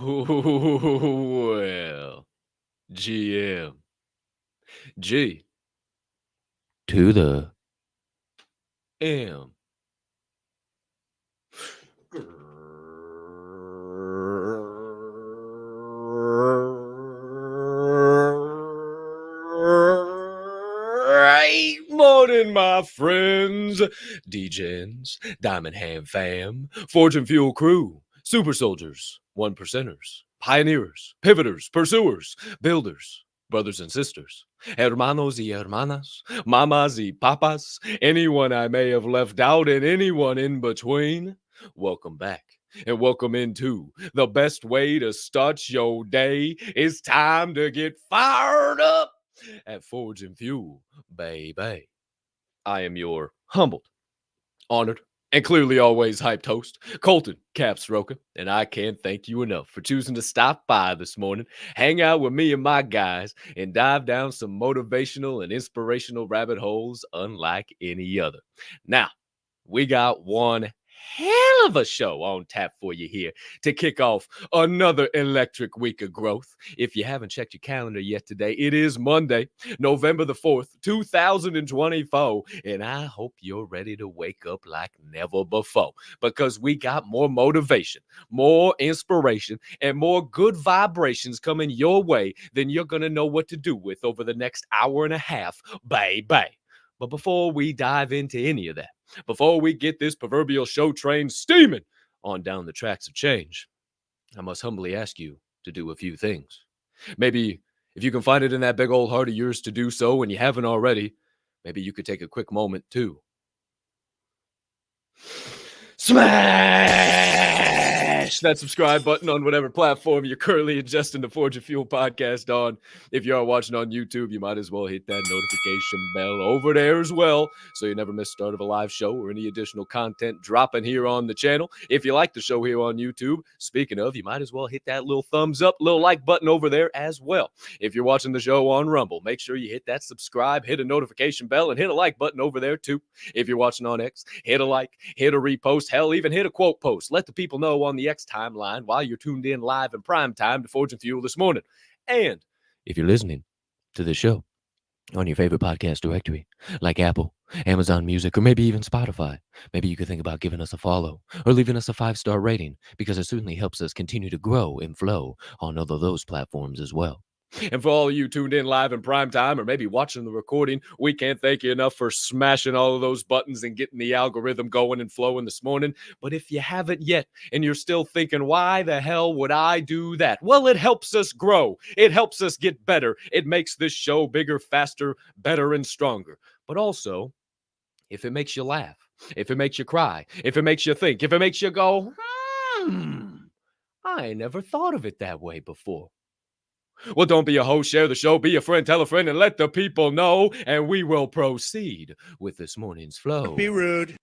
Well, GM. G to the M. Right morning, my friends. DJs, Diamond Ham Fam, Fortune Fuel Crew, Super Soldiers, One Percenters, Pioneers, Pivoters, Pursuers, Builders, brothers and sisters, hermanos y hermanas, mamas y papas, anyone I may have left out and anyone in between. Welcome back and welcome into the best way to start your day. It's time to get fired up at Forge and Fuel, baby. I am your humbled, honored, and clearly always hyped host, Colton Capp Swirl One, and I can't thank you enough for choosing to stop by this morning, hang out with me and my guys, and dive down some motivational and inspirational rabbit holes unlike any other. Now, we got one hell of a show on tap for you here to kick off another electric week of growth. If you haven't checked your calendar yet today, it is Monday, November the 4th, 2024, and I hope you're ready to wake up like never before because we got more motivation, more inspiration, and more good vibrations coming your way than you're going to know what to do with over the next hour and a half, baby. But before we dive into any of that, before we get this proverbial show train steaming on down the tracks of change, I must humbly ask you to do a few things. Maybe if you can find it in that big old heart of yours to do so and you haven't already, maybe you could take a quick moment to smash smash that subscribe button on whatever platform you're currently ingesting the Forge of Fuel podcast on. If you are watching on YouTube, you might as well hit that notification bell over there as well, so you never miss start of a live show or any additional content dropping here on the channel. If you like the show here on YouTube, speaking of, you might as well hit that little thumbs up, little like button over there as well. If you're watching the show on Rumble, make sure you hit that subscribe, hit a notification bell, and hit a like button over there too. If you're watching on X, hit a like, hit a repost, hell, even hit a quote post. Let the people know on the X timeline while you're tuned in live in prime time to Forge and Fuel this morning. And if you're listening to the show on your favorite podcast directory, like Apple, Amazon Music, or maybe even Spotify, maybe you could think about giving us a follow or leaving us a 5-star rating, because it certainly helps us continue to grow and flow on all of those platforms as well. And for all of you tuned in live in prime time or maybe watching the recording, we can't thank you enough for smashing all of those buttons and getting the algorithm going and flowing this morning. But if you haven't yet and you're still thinking, why the hell would I do that? Well, it helps us grow. It helps us get better. It makes this show bigger, faster, better, and stronger. But also, if it makes you laugh, if it makes you cry, if it makes you think, if it makes you go, I never thought of it that way before. Well, don't be a host, share the show, be a friend, tell a friend, and let the people know, and we will proceed with this morning's flow. Be rude.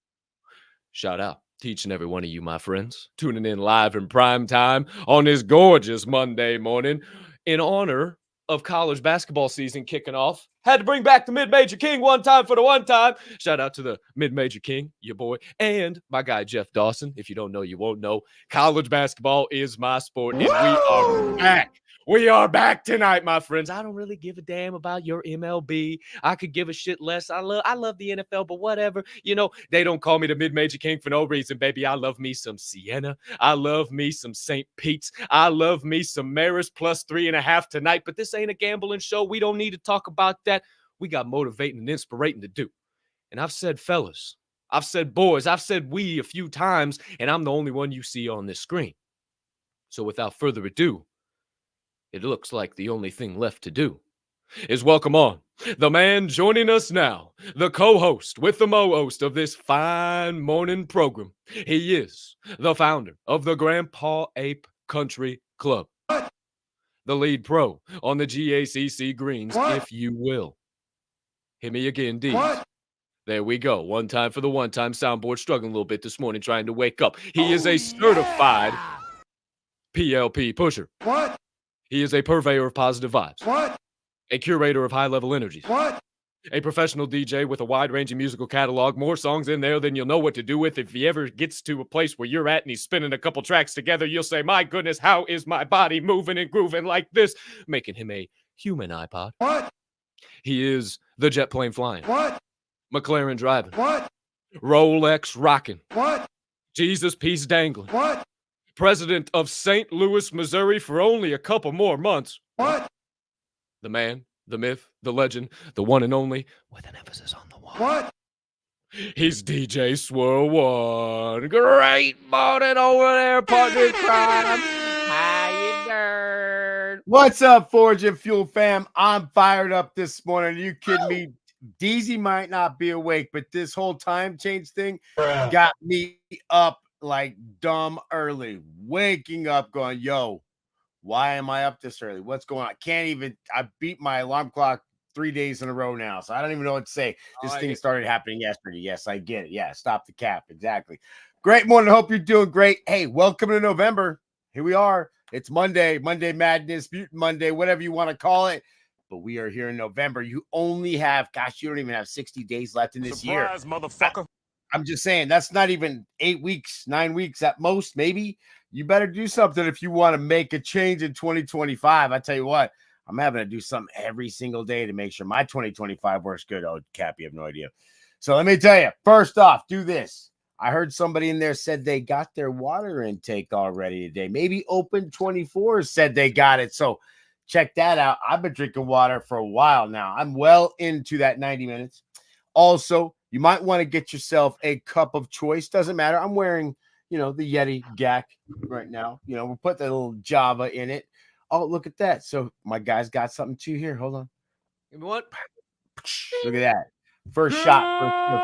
Shout out to each and every one of you, my friends, tuning in live in prime time on this gorgeous Monday morning in honor of college basketball season kicking off. Had to bring back the Mid-Major King one time for the one time. Shout out to the Mid-Major King, your boy, and my guy, Jeff Dawson. If you don't know, you won't know. College basketball is my sport, and we are back. We are back tonight, my friends. I don't really give a damn about your MLB. I could give a shit less. I love the NFL, but whatever. You know, they don't call me the Mid-Major King for no reason, baby. I love me some Sienna. I love me some St. Pete's. I love me some Maris plus 3.5 tonight, but this ain't a gambling show. We don't need to talk about that. We got motivating and inspirating to do. And I've said fellas, I've said boys, I've said we a few times, and I'm the only one you see on this screen. So without further ado, it looks like the only thing left to do is welcome on the man joining us now, the co-host with the mo-host of this fine morning program. He is the founder of the Grandpa Ape Country Club, the lead pro on the GACC Greens, if you will. Hit me again, D. There we go. One time for the one-time soundboard. Struggling a little bit this morning trying to wake up. He is a certified PLP pusher. He is a purveyor of positive vibes. A curator of high-level energies. A professional DJ with a wide-ranging musical catalog. More songs in there than you'll know what to do with. If he ever gets to a place where you're at and he's spinning a couple tracks together, you'll say, my goodness, how is my body moving and grooving like this? Making him a human iPod. He is the jet plane flying. McLaren driving. Rolex rocking. Jesus peace dangling. President of St. Louis, Missouri for only a couple more months. The man, the myth, the legend, the one and only, with an emphasis on the one. He's DJ Swirl One. Great morning over there, partner crime. How you doing? What's up, Forge and Fuel fam? I'm fired up this morning. Are you kidding me? DZ might not be awake, but this whole time change thing got me up like dumb early. Waking up going, yo, why am I up this early? What's going on? I beat my alarm clock 3 days in a row now, so I don't even know what to say. This thing started happening yesterday. Yes, I get it. Yeah, stop the cap. Exactly. Great morning. Hope you're doing great. Hey, welcome to November. Here we are. It's Monday, Monday Madness, Mutant Monday, whatever you want to call it. But we are here in November. You only have, you don't even have 60 days left in this year. Motherfucker. I'm just saying, that's not even 8 weeks, 9 weeks at most, maybe. You better do something if you want to make a change in 2025. I tell you what, I'm having to do something every single day to make sure my 2025 works good. Oh, Cap, you have no idea. So let me tell you, first off, do this. I heard somebody in there said they got their water intake already today. Maybe Open 24 said they got it. So check that out. I've been drinking water for a while now. I'm well into that 90 minutes. Also, you might want to get yourself a cup of choice. Doesn't matter. I'm wearing, the Yeti GAC right now. We'll put that little Java in it. Oh, look at that. So my guy's got something too here. Hold on. Give me what? Look at that. First shot.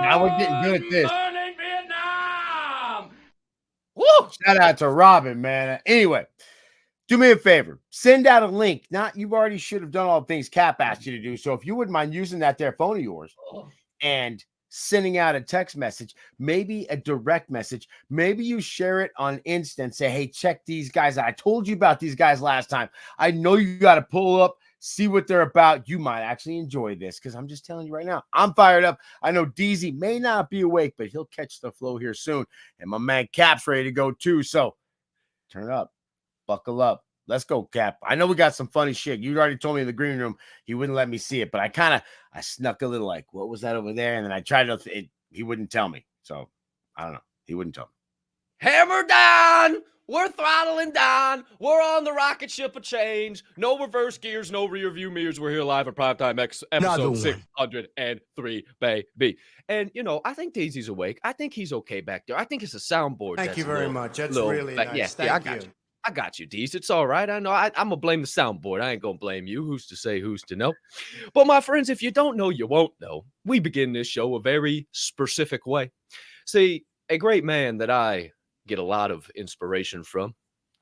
Now we're getting good at this. Woo! Shout out to Robin, man. Anyway, do me a favor. Send out a link. You already should have done all the things Cap asked you to do. So if you wouldn't mind using that there phone of yours and sending out a text message, maybe a direct message, maybe you share it on Insta and say, hey, check these guys out. I told you about these guys last time. I know you got to pull up, see what they're about. You might actually enjoy this because I'm just telling you right now, I'm fired up. I know DZ may not be awake, but he'll catch the flow here soon. And my man Cap's ready to go too. So turn up, buckle up. Let's go, Cap. I know we got some funny shit. You already told me in the green room he wouldn't let me see it, but I snuck a little like, what was that over there? And then I tried to, he wouldn't tell me. So I don't know. He wouldn't tell me. Hammer down. We're throttling down. We're on the rocket ship of change. No reverse gears, no rear view mirrors. We're here live at Primetime episode 603, baby. And, I think Daisy's awake. I think he's okay back there. I think it's a soundboard. Thank you very much. That's really nice. Yeah, I got you, Deez. It's all right. I know. I'm going to blame the soundboard. I ain't going to blame you. Who's to say, who's to know? But my friends, if you don't know, you won't know. We begin this show a very specific way. See, a great man that I get a lot of inspiration from,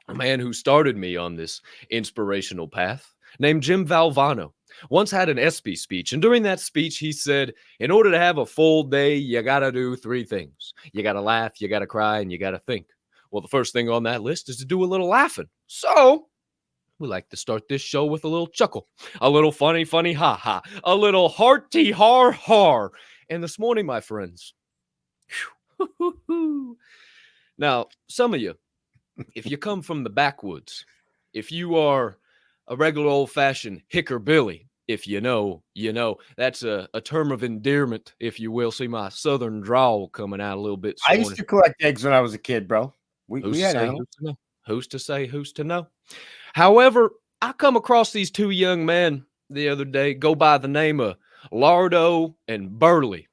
a man who started me on this inspirational path, named Jim Valvano, once had an ESPY speech. And during that speech, he said, in order to have a full day, you got to do three things. You got to laugh, you got to cry, and you got to think. Well, the first thing on that list is to do a little laughing. So we like to start this show with a little chuckle, a little funny, ha-ha, a little hearty har. And this morning, my friends, now, some of you, if you come from the backwoods, if you are a regular old-fashioned hickerbilly, if you know, that's a term of endearment, if you will. See my southern drawl coming out a little bit. I used to collect eggs when I was a kid, bro. We had animals. Who's to say, who's to know? However, I come across these two young men the other day, go by the name of Lardo and Burley.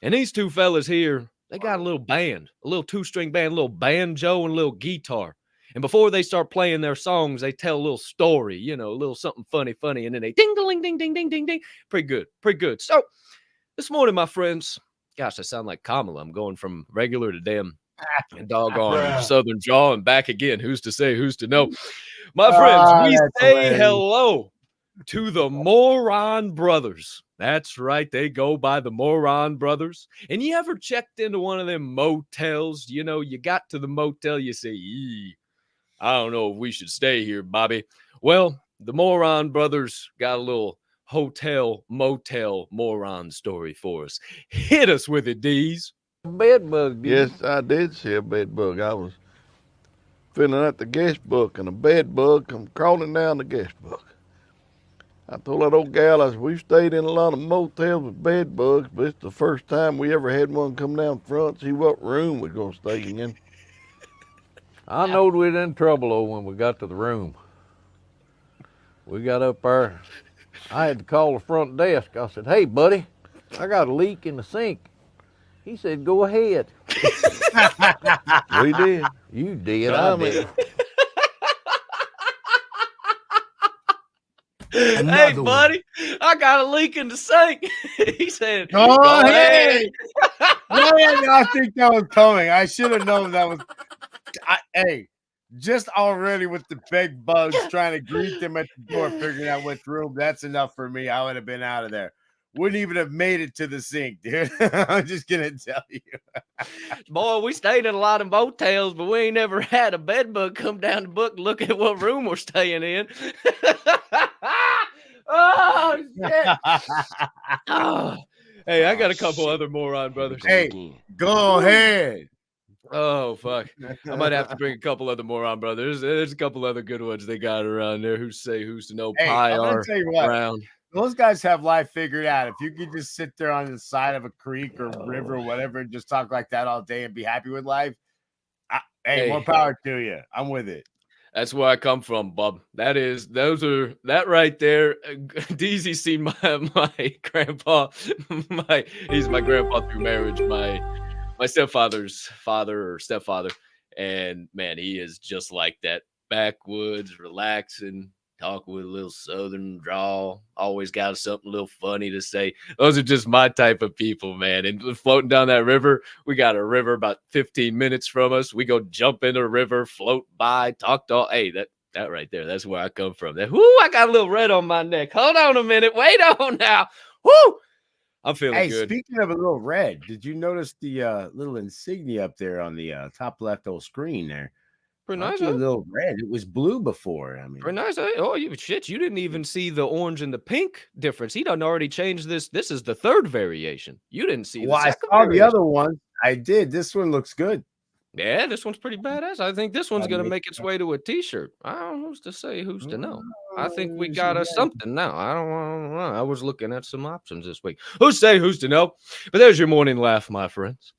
And these two fellas here, they got a little band, a little two-string band, a little banjo and a little guitar. And before they start playing their songs, they tell a little story, a little something funny, and then they ding-a-ling, ding-ding. Pretty good. So this morning, my friends, gosh, I sound like Kamala. I'm going from regular to damn and doggone southern jaw and back again. Who's to say, who's to know? My friends, we say hello to the Moron Brothers. That's right. They go by the Moron Brothers. And you ever checked into one of them motels? You got to the motel, you say, I don't know if we should stay here, Bobby. Well, the Moron Brothers got a little motel moron story for us. Hit us with it, D's. Bed bug. Yes, I did see a bed bug. I was filling out the guest book, and a bed bug come crawling down the guest book. I told that old gal, I said, we've stayed in a lot of motels with bed bugs, but it's the first time we ever had one come down front, see what room we're going to stay in. I knowed we was in trouble, though, when we got to the room. We got up there. I had to call the front desk. I said, hey, buddy, I got a leak in the sink. He said, go ahead. We did. You did. I did. Hey, buddy, I got a leak in the sink. He said, go ahead. I think that was coming. I should have known that was. Hey, just already with the big bugs trying to greet them at the door, figuring out which room, that's enough for me. I would have been out of there. Wouldn't even have made it to the sink, dude. I'm just gonna tell you. Boy, we stayed in a lot of motels, but we ain't never had a bed bug come down the book and look at what room we're staying in. Oh, shit. Oh. Hey, I got a couple other Moron Brothers. Hey, go ahead. Oh, fuck. I might have to bring a couple other Moron Brothers. There's a couple other good ones they got around there. Who's to know? Hey, I'm gonna tell you what. Brown. Those guys have life figured out. If you could just sit there on the side of a creek or river or whatever and just talk like that all day and be happy with life, hey, more power to you. I'm with it. That's where I come from, bub. That right there. DZ seen my grandpa. He's my grandpa through marriage. My stepfather's father or stepfather, and man, he is just like that. Backwoods, relaxing, talk with a little southern drawl, always got something a little funny to say. Those are just my type of people, man. And floating down that river, we got a river about 15 minutes from us. We go jump in the river, float by, talk to all. Hey, that right there, that's where I come from. I got a little red on my neck. Hold on a minute. Wait on now. Woo! I'm feeling good. Speaking of a little red, did you notice the little insignia up there on the top left old screen there? Pretty nice. A little red. It was blue before. I mean, pretty nice. Oh, you didn't even see the orange and the pink difference. He done already changed this. This is the third variation. You didn't see the second I saw variation. the other one. I did. This one looks good. Yeah, this one's pretty badass. I think this one's going to make its way to a t-shirt. I don't know who's to say, who's to know. I think we got us something now. I don't know. I was looking at some options this week. Who's to say, who's to know? But there's your morning laugh, my friends.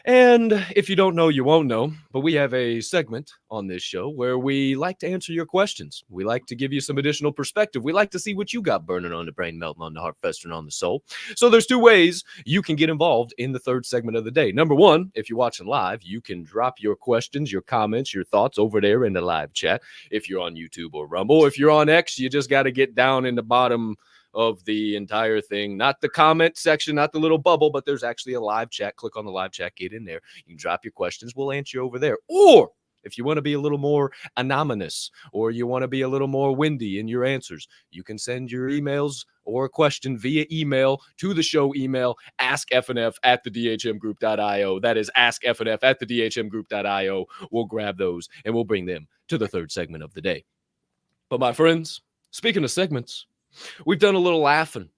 And if you don't know, you won't know. But we have a segment on this show where we like to answer your questions. We like to give you some additional perspective. We like to see what you got burning on the brain, melting on the heart, festering on the soul. So there's two ways you can get involved in the third segment of the day. Number one, if you're watching live, you can drop your questions, your comments, your thoughts over there in the live chat. If you're on YouTube or Rumble, if you're on X, you just got to get down in the bottom of the entire thing, not the comment section, not the little bubble, but there's actually a live chat. Click on the live chat, get in there. You can drop your questions. We'll answer you over there. Or if you want to be a little more anonymous, or you want to be a little more windy in your answers, you can send your emails or a question via email to the show email, askfnf@thedhmgroup.io. That is askfnf@thedhmgroup.io. We'll grab those and we'll bring them to the third segment of the day. But my friends, speaking of segments, we've done a little laughing.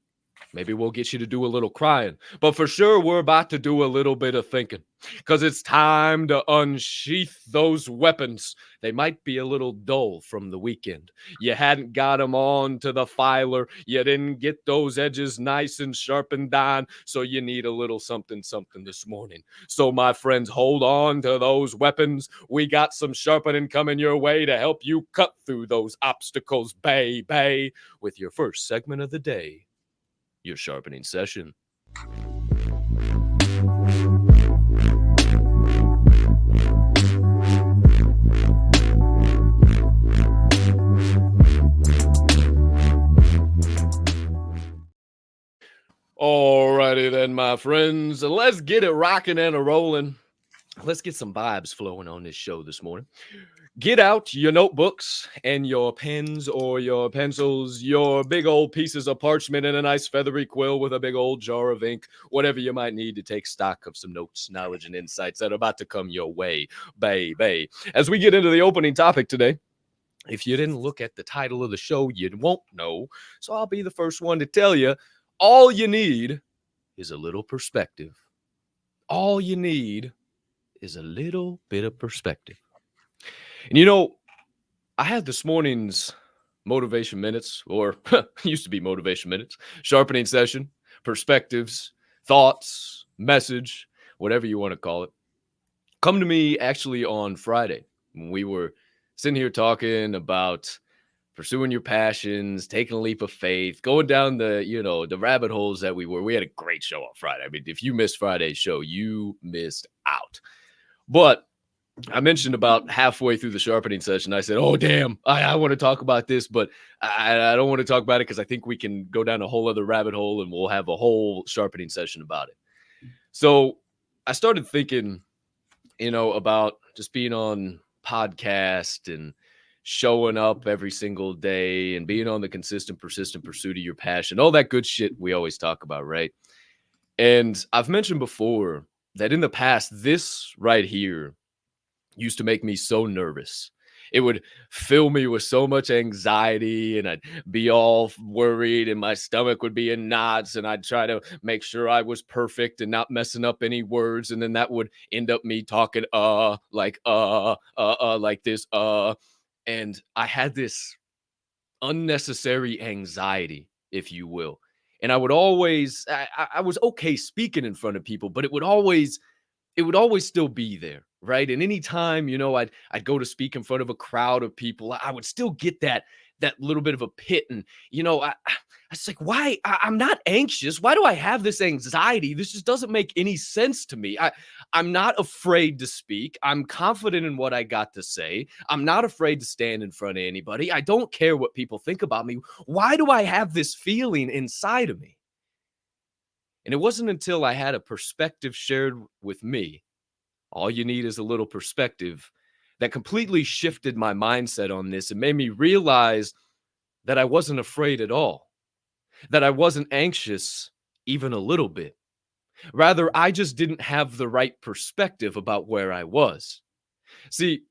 Maybe we'll get you to do a little crying. But for sure, we're about to do a little bit of thinking. Because it's time to unsheath those weapons. They might be a little dull from the weekend. You hadn't got them on to the filer. You didn't get those edges nice and sharpened down. So you need a little something this morning. So my friends, hold on to those weapons. We got some sharpening coming your way to help you cut through those obstacles, baby, with your first segment of the day. Your sharpening session. Alrighty then, my friends. Let's get it rocking and a rolling. Let's get some vibes flowing on this show this morning. Get out your notebooks and your pens or your pencils, your big old pieces of parchment and a nice feathery quill with a big old jar of ink, whatever you might need to take stock of some notes, knowledge, and insights that are about to come your way, baby. As we get into the opening topic today, if you didn't look at the title of the show, you won't know. So I'll be the first one to tell you, all you need is a little perspective. All you need is a little bit of perspective. And you know, I had this morning's motivation minutes, or used to be motivation minutes, sharpening session, perspectives, thoughts, message, whatever you want to call it, come to me actually on Friday when we were sitting here talking about pursuing your passions, taking a leap of faith, going down the rabbit holes that we were. We had a great show on Friday. I mean, if you missed Friday's show, you missed out. But I mentioned about halfway through the sharpening session, I said, oh, damn, I want to talk about this, but I don't want to talk about it because I think we can go down a whole other rabbit hole and we'll have a whole sharpening session about it. So I started thinking, about just being on podcast and showing up every single day and being on the consistent, persistent pursuit of your passion, all that good shit we always talk about, right? And I've mentioned before that in the past, this right here used to make me so nervous. It would fill me with so much anxiety and I'd be all worried and my stomach would be in knots and I'd try to make sure I was perfect and not messing up any words. And then that would end up me talking, like this, and I had this unnecessary anxiety, if you will. And I would I was okay speaking in front of people, but it would always still be there. right? And anytime, I'd go to speak in front of a crowd of people, I would still get that little bit of a pit. And, I was like, why? I'm not anxious. Why do I have this anxiety? This just doesn't make any sense to me. I'm not afraid to speak. I'm confident in what I got to say. I'm not afraid to stand in front of anybody. I don't care what people think about me. Why do I have this feeling inside of me? And it wasn't until I had a perspective shared with me, all you need is a little perspective, that completely shifted my mindset on this and made me realize that I wasn't afraid at all, that I wasn't anxious even a little bit. Rather, I just didn't have the right perspective about where I was. See,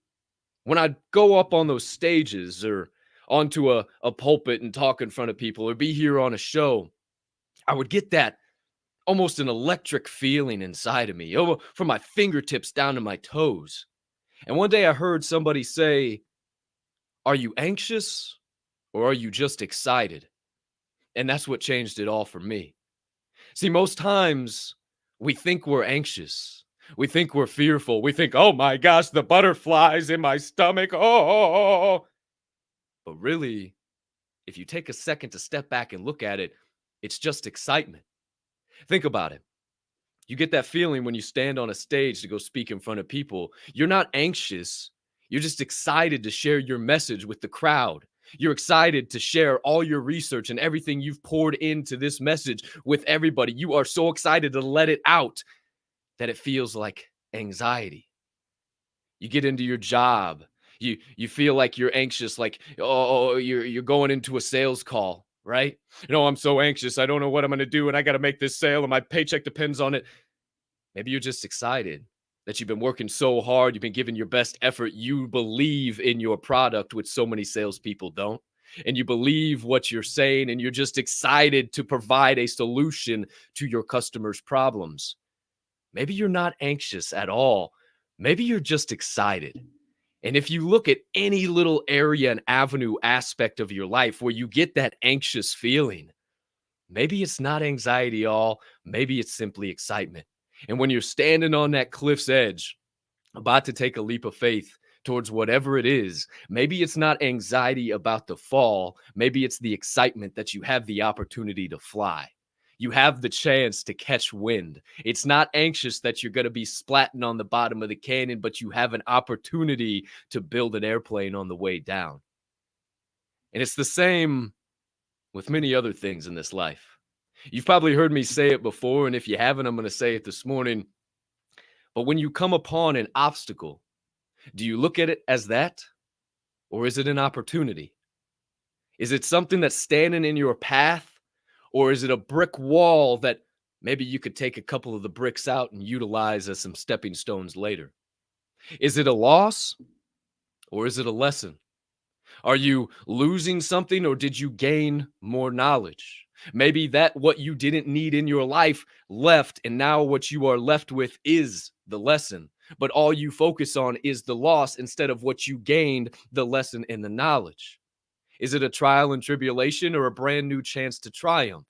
when I'd go up on those stages or onto a pulpit and talk in front of people or be here on a show, I would get that almost an electric feeling inside of me, from my fingertips down to my toes. And one day I heard somebody say, "Are you anxious or are you just excited?" And that's what changed it all for me. See, most times we think we're anxious. We think we're fearful. We think, "Oh my gosh, the butterflies in my stomach. Oh." But really, if you take a second to step back and look at it, it's just excitement. Think about it. You get that feeling when you stand on a stage to go speak in front of people. You're not anxious. You're just excited to share your message with the crowd. You're excited to share all your research and everything you've poured into this message with everybody. You are so excited to let it out that it feels like anxiety. You get into your job. You feel like you're anxious, like, oh, you're going into a sales call, right? I'm so anxious. I don't know what I'm going to do, and I got to make this sale, and my paycheck depends on it. Maybe you're just excited that you've been working so hard. You've been giving your best effort. You believe in your product, which so many salespeople don't. And you believe what you're saying, and you're just excited to provide a solution to your customers' problems. Maybe you're not anxious at all. Maybe you're just excited. And if you look at any little area and avenue aspect of your life where you get that anxious feeling, maybe it's not anxiety at all. Maybe it's simply excitement. And when you're standing on that cliff's edge, about to take a leap of faith towards whatever it is, maybe it's not anxiety about the fall. Maybe it's the excitement that you have the opportunity to fly. You have the chance to catch wind. It's not anxious that you're going to be splatting on the bottom of the canyon, but you have an opportunity to build an airplane on the way down. And it's the same with many other things in this life. You've probably heard me say it before, and if you haven't, I'm going to say it this morning. But when you come upon an obstacle, do you look at it as that, or is it an opportunity? Is it something that's standing in your path, or is it a brick wall that maybe you could take a couple of the bricks out and utilize as some stepping stones later? Is it a loss, or is it a lesson? Are you losing something, or did you gain more knowledge? Maybe that what you didn't need in your life left, and now what you are left with is the lesson. But all you focus on is the loss instead of what you gained, the lesson and the knowledge. Is it a trial and tribulation or a brand new chance to triumph?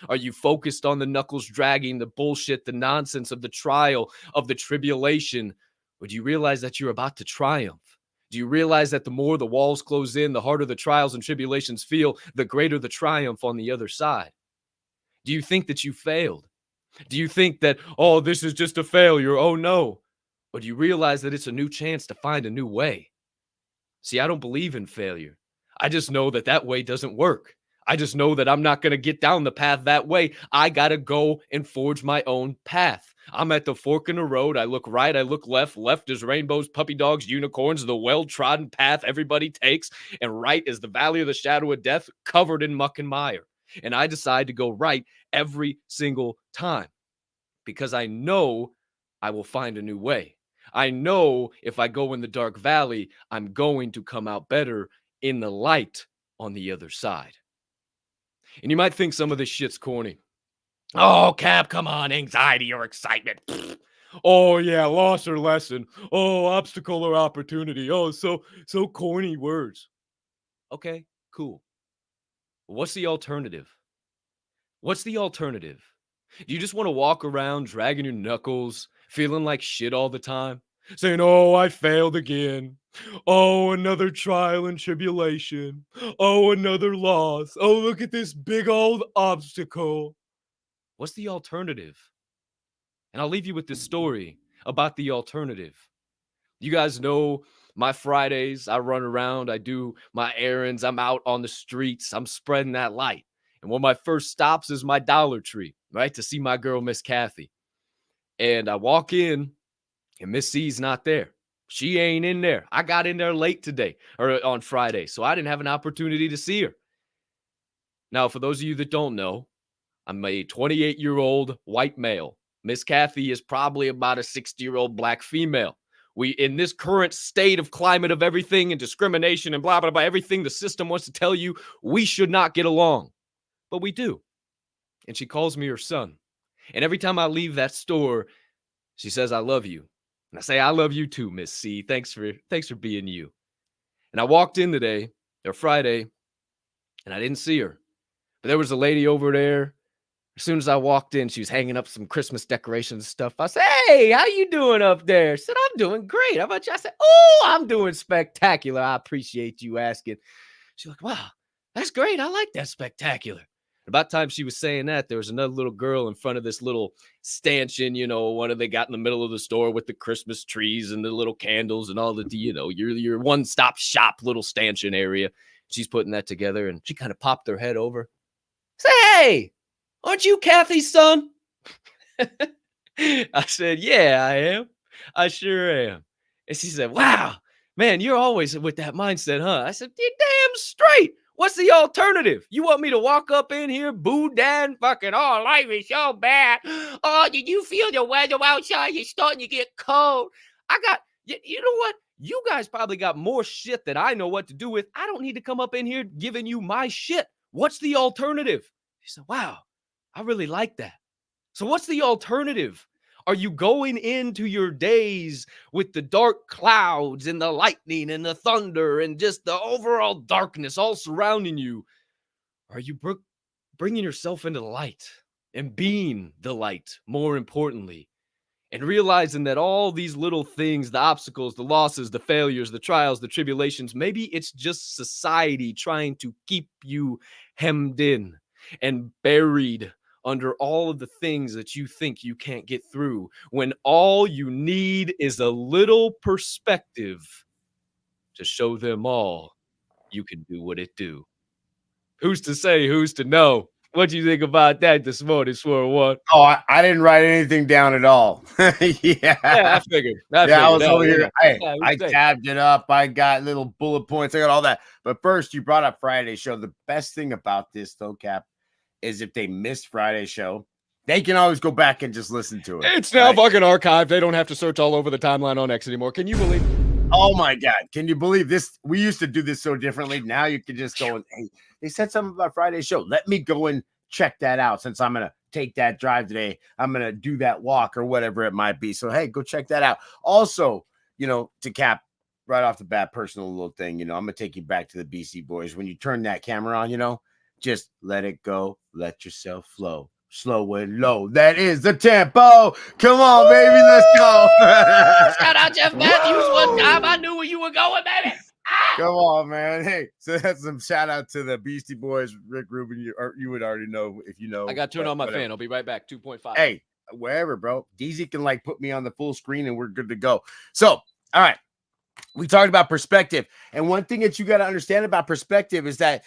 Are you focused on the knuckles dragging, the bullshit, the nonsense of the trial, of the tribulation? Or do you realize that you're about to triumph? Do you realize that the more the walls close in, the harder the trials and tribulations feel, the greater the triumph on the other side? Do you think that you failed? Do you think that, oh, this is just a failure? Oh, no. Or do you realize that it's a new chance to find a new way? See, I don't believe in failure. I just know that that way doesn't work. I just know that I'm not going to get down the path that way. I got to go and forge my own path. I'm at the fork in the road. I look right, I look left. Left is rainbows, puppy dogs, unicorns, the well-trodden path everybody takes. And right is the valley of the shadow of death covered in muck and mire. And I decide to go right every single time because I know I will find a new way. I know if I go in the dark valley, I'm going to come out better in the light on the other side. And you might think some of this shit's corny. Oh, Cap, come on, anxiety or excitement. Oh, yeah, loss or lesson. Oh, obstacle or opportunity. Oh, so corny words. Okay, cool. What's the alternative? What's the alternative? Do you just want to walk around dragging your knuckles, feeling like shit all the time? saying, oh, I failed again. Oh, another trial and tribulation. Oh, another loss. Oh, look at this big old obstacle. What's the alternative? And I'll leave you with this story about the alternative. You guys know my Fridays, I run around, I do my errands, I'm out on the streets, I'm spreading that light. And one of my first stops is my Dollar Tree, right? To see my girl, Miss Kathy. And I walk in, and Miss C's not there. She ain't in there. I got in there late today, or on Friday, so I didn't have an opportunity to see her. Now, for those of you that don't know, I'm a 28-year-old white male. Miss Kathy is probably about a 60-year-old black female. We, in this current state of climate of everything and discrimination and blah, blah, blah, everything the system wants to tell you, we should not get along. But we do. And she calls me her son. And every time I leave that store, she says, I love you. And I say, I love you too, Miss C. Thanks for being you. And I walked in today, or Friday, and I didn't see her. But there was a lady over there. As soon as I walked in, she was hanging up some Christmas decorations and stuff. I said, hey, how you doing up there? She said, I'm doing great. How about you? I said, oh, I'm doing spectacular. I appreciate you asking. She's like, wow, that's great. I like that spectacular. About time she was saying that, there was another little girl in front of this little stanchion, one they got in the middle of the store with the Christmas trees and the little candles and all the, your one-stop shop little stanchion area. She's putting that together, and she kind of popped her head over. Say, hey, aren't you Kathy's son? I said, yeah, I am. I sure am. And she said, wow, man, you're always with that mindset, huh? I said, you're damn straight. What's the alternative? You want me to walk up in here, boo-dan, fucking, oh, life is so bad. Oh, did you feel the weather outside? It's starting to get cold. You know what? You guys probably got more shit that I know what to do with. I don't need to come up in here giving you my shit. What's the alternative? She said, wow, I really like that. So what's the alternative? Are you going into your days with the dark clouds and the lightning and the thunder and just the overall darkness all surrounding you? Are you bringing yourself into the light and being the light, more importantly, and realizing that all these little things, the obstacles, the losses, the failures, the trials, the tribulations, maybe it's just society trying to keep you hemmed in and buried under all of the things that you think you can't get through, when all you need is a little perspective to show them all you can do what it do. Who's to say, who's to know? What do you think about that this morning, Swirl One? Oh, I didn't write anything down at all. Yeah, I figured. I was over here. I tabbed it up. I got little bullet points. I got all that. But first, you brought up Friday's show. The best thing about this, though, Cap, is if they missed Friday's show, they can always go back and just listen to it. It's now fucking archived. They don't have to search all over the timeline on X anymore. Can you believe it? Oh my God. Can you believe this? We used to do this so differently. Now you can just go and, hey, they said something about Friday's show. Let me go and check that out. Since I'm going to take that drive today, I'm going to do that walk or whatever it might be. So, hey, go check that out. Also, to Cap right off the bat, personal little thing, I'm going to take you back to the BC Boys. When you turn that camera on, just let it go. Let yourself flow. Slow and low. That is the tempo. Come on, baby. Let's go. Shout out Jeff Matthews one time. I knew where you were going, baby. Come on, man. Hey, so that's some shout out to the Beastie Boys, Rick Rubin. You would already know if you know. I got to turn on my fan. I'll be right back. 2.5. Hey, wherever, bro. DZ can put me on the full screen and we're good to go. So, all right. We talked about perspective. And one thing that you got to understand about perspective is that,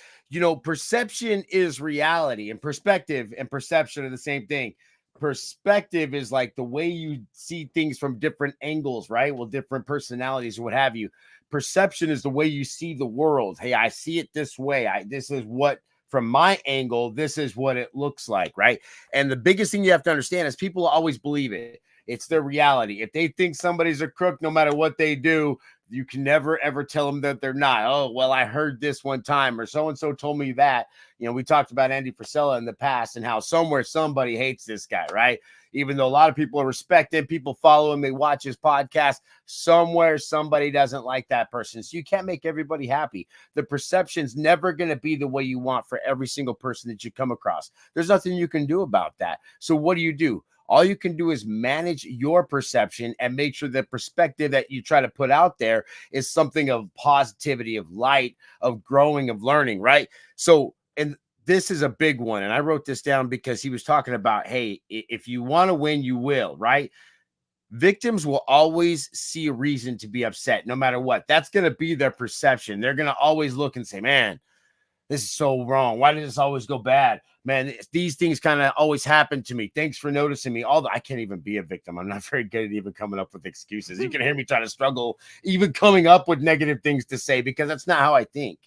perception is reality, and perspective and perception are the same thing. Perspective is like the way you see things from different angles, right? Well, different personalities or what have you. Perception is the way you see the world. Hey, I see it this way. This is what, from my angle, this is what it looks like, right? And the biggest thing you have to understand is people always believe it. It's their reality. If they think somebody's a crook, no matter what they do, you can never, ever tell them that they're not. Oh, well, I heard this one time, or so-and-so told me that. We talked about Andy Frisella in the past and how somewhere somebody hates this guy, right? Even though a lot of people respect him, people follow him, they watch his podcast, somewhere somebody doesn't like that person. So you can't make everybody happy. The perception's never going to be the way you want for every single person that you come across. There's nothing you can do about that. So what do? All you can do is manage your perception and make sure the perspective that you try to put out there is something of positivity, of light, of growing, of learning, right? So, and this is a big one. And I wrote this down because he was talking about, hey, if you want to win, you will, right? Victims will always see a reason to be upset no matter what. That's going to be their perception. They're going to always look and say, man, this is so wrong. Why does this always go bad? Man, these things kind of always happen to me. Thanks for noticing me. Although I can't even be a victim. I'm not very good at even coming up with excuses. You can hear me try to struggle even coming up with negative things to say because that's not how I think,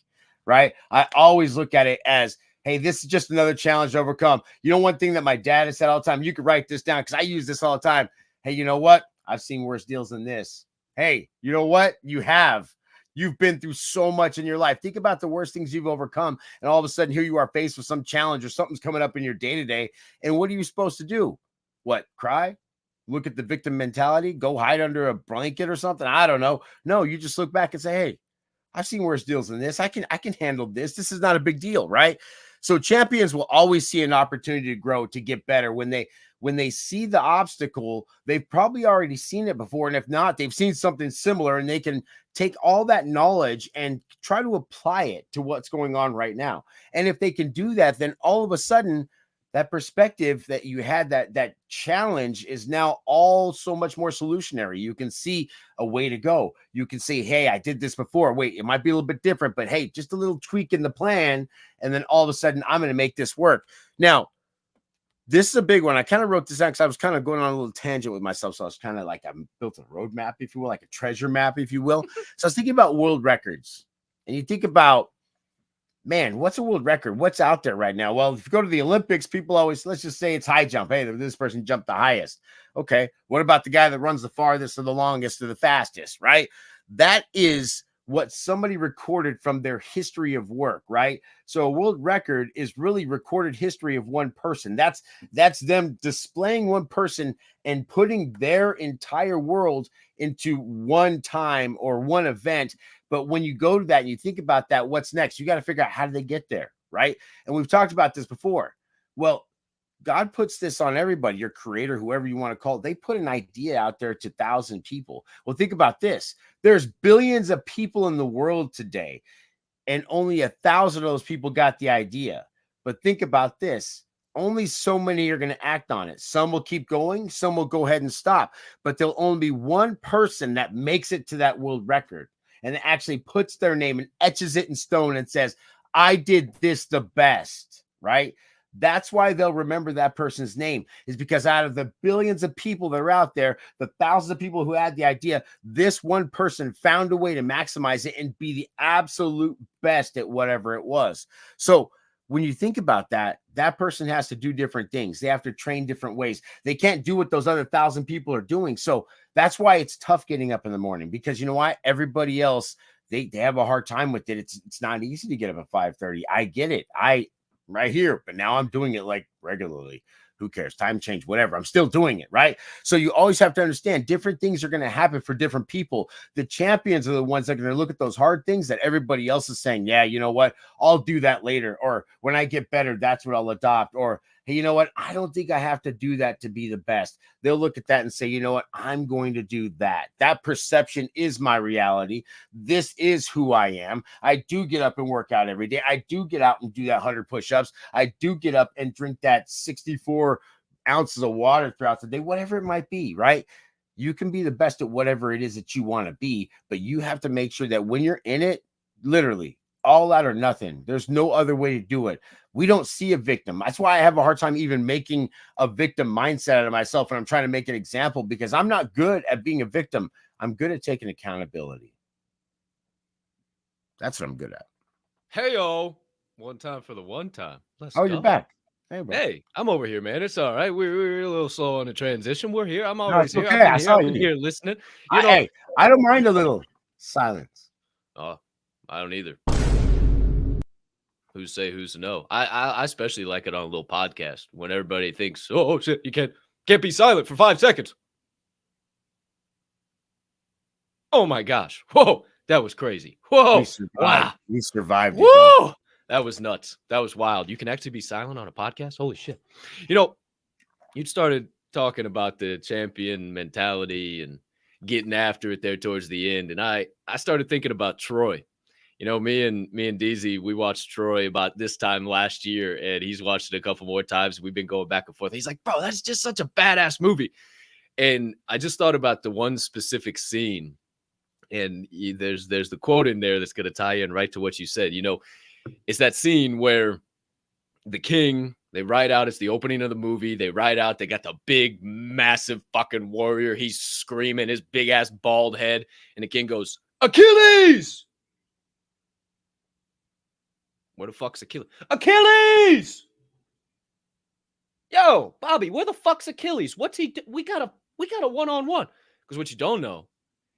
right? I always look at it as, hey, this is just another challenge to overcome. You know, one thing that my dad has said all the time, you could write this down because I use this all the time. Hey, you know what? I've seen worse deals than this. Hey, you know what? You have. You've been through so much in your life. Think about the worst things you've overcome. And all of a sudden, here you are faced with some challenge or something's coming up in your day-to-day. And what are you supposed to do? What? Cry? Look at the victim mentality? Go hide under a blanket or something? I don't know. No, you just look back and say, hey, I've seen worse deals than this. I can handle this. This is not a big deal, right? So champions will always see an opportunity to grow, to get better. When they see the obstacle, they've probably already seen it before. And if not, they've seen something similar and they can take all that knowledge and try to apply it to what's going on right now. And if they can do that, then all of a sudden that perspective that you had, that challenge is now all so much more solutionary. You can see a way to go. You can say, hey, I did this before. Wait, it might be a little bit different, but hey, just a little tweak in the plan. And then all of a sudden I'm going to make this work. Now, this is a big one. I kind of wrote this out because I was kind of going on a little tangent with myself. So I was kind of like, I built a roadmap, if you will, like a treasure map, if you will. So I was thinking about world records. And you think about, man, what's a world record? What's out there right now? Well, if you go to the Olympics, people always, let's just say it's high jump. Hey, this person jumped the highest. Okay. What about the guy that runs the farthest or the longest or the fastest, right? That is what somebody recorded from their history of work, right? So a world record is really recorded history of one person. That's them displaying one person and putting their entire world into one time or one event. But when you go to that and you think about that, what's next? You got to figure out how did they get there, right? And we've talked about this before. Well, God puts this on everybody, your creator, whoever you want to call it. They put an idea out there to 1,000 people. Well, think about this. There's billions of people in the world today, and only 1,000 of those people got the idea. But think about this. Only so many are going to act on it. Some will keep going. Some will go ahead and stop. But there'll only be one person that makes it to that world record and actually puts their name and etches it in stone and says, I did this the best, right? That's why they'll remember that person's name, is because out of the billions of people that are out there, the thousands of people who had the idea, this one person found a way to maximize it and be the absolute best at whatever it was. So when you think about that, that person has to do different things. They have to train different ways. They can't do what those other 1,000 people are doing. So that's why it's tough getting up in the morning, because you know what? Everybody else, they have a hard time with it. It's not easy to get up at 5:30. I get it. Right here, but now I'm doing it like regularly. Who cares? Time change, whatever. I'm still doing it, right? So you always have to understand different things are going to happen for different people. The champions are the ones that are going to look at those hard things that everybody else is saying, yeah, you know what? I'll do that later. Or when I get better, that's what I'll adopt. Or, hey, you know what? I don't think I have to do that to be the best. They'll look at that and say, you know what? I'm going to do that. That perception is my reality. This is who I am. I do get up and work out every day. I do get out and do that 100 push-ups. I do get up and drink that 64 ounces of water throughout the day, whatever it might be, right? You can be the best at whatever it is that you want to be, but you have to make sure that when you're in it, literally all out or nothing. There's no other way to do it. We don't see a victim. That's why I have a hard time even making a victim mindset out of myself. And I'm trying to make an example, because I'm not good at being a victim. I'm good at taking accountability. That's what I'm good at. Hey-o. One time for the one time. Let's go. You're back. Hey, I'm over here, man. It's all right. We're a little slow on the transition. We're here. I'm always here. Okay. I've been here listening. Hey, I don't mind a little silence. Oh, I don't either. Who's say, who's to know? I especially like it on a little podcast when everybody thinks, oh shit, you can't be silent for 5 seconds. Oh my gosh. Whoa, that was crazy. Whoa. We survived. Whoa. That was nuts. That was wild. You can actually be silent on a podcast? Holy shit. You know, you'd started talking about the champion mentality and getting after it there towards the end. And I started thinking about Troy. You know, me and DZ, we watched Troy about this time last year, and he's watched it a couple more times. We've been going back and forth. He's like, bro, that's just such a badass movie. And I just thought about the one specific scene, and there's the quote in there that's going to tie in right to what you said. You know, it's that scene where the king, they ride out. It's the opening of the movie. They ride out. They got the big, massive fucking warrior. He's screaming, his big ass bald head. And the king goes, Achilles! Where the fuck's Achilles? Achilles! Yo, Bobby, where the fuck's Achilles? What's he do? We got a one-on-one. Because what you don't know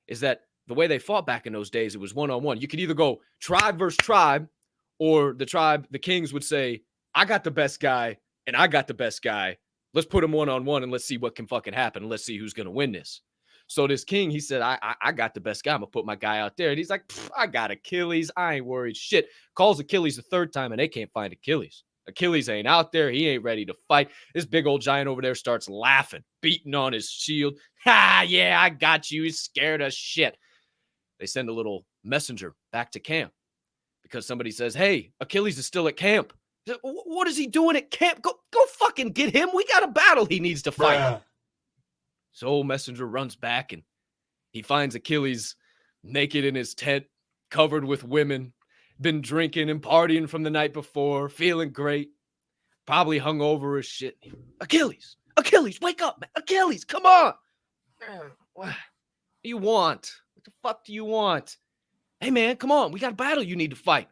is that the way they fought back in those days, it was one-on-one. You could either go tribe versus tribe, or the kings would say, I got the best guy, and I got the best guy. Let's put them one-on-one, and let's see what can fucking happen. Let's see who's going to win this. So this king, he said, I got the best guy. I'm going to put my guy out there. And he's like, I got Achilles. I ain't worried shit. Calls Achilles the third time, and they can't find Achilles. Achilles ain't out there. He ain't ready to fight. This big old giant over there starts laughing, beating on his shield. Ha, yeah, I got you. He's scared as shit. They send a little messenger back to camp because somebody says, hey, Achilles is still at camp. What is he doing at camp? Go fucking get him. We got a battle he needs to fight. Bruh. So old messenger runs back and he finds Achilles naked in his tent, covered with women, been drinking and partying from the night before, feeling great, probably hungover as shit. Achilles, wake up, man. Achilles, come on. What do you want? What the fuck do you want? Hey, man, come on. We got a battle you need to fight.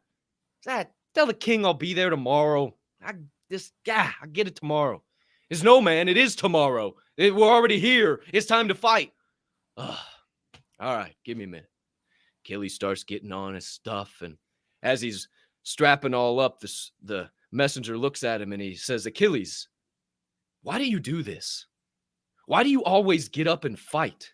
Tell the king I'll be there tomorrow. I get it tomorrow. It's no, man. It is tomorrow. We're already here. It's time to fight. All right, give me a minute. Achilles starts getting on his stuff, and as he's strapping all up, the messenger looks at him and he says, Achilles, why do you do this? Why do you always get up and fight?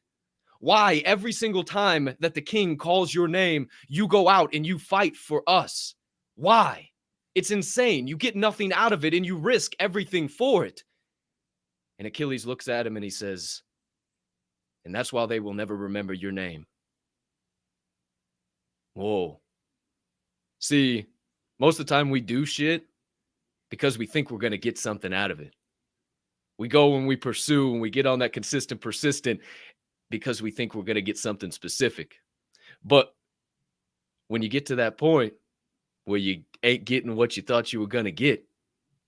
Why every single time that the king calls your name, you go out and you fight for us? Why? It's insane. You get nothing out of it and you risk everything for it. And Achilles looks at him and he says, and that's why they will never remember your name. Whoa. See, most of the time we do shit because we think we're going to get something out of it. We go and we pursue and we get on that consistent, persistent because we think we're going to get something specific. But when you get to that point where you ain't getting what you thought you were going to get,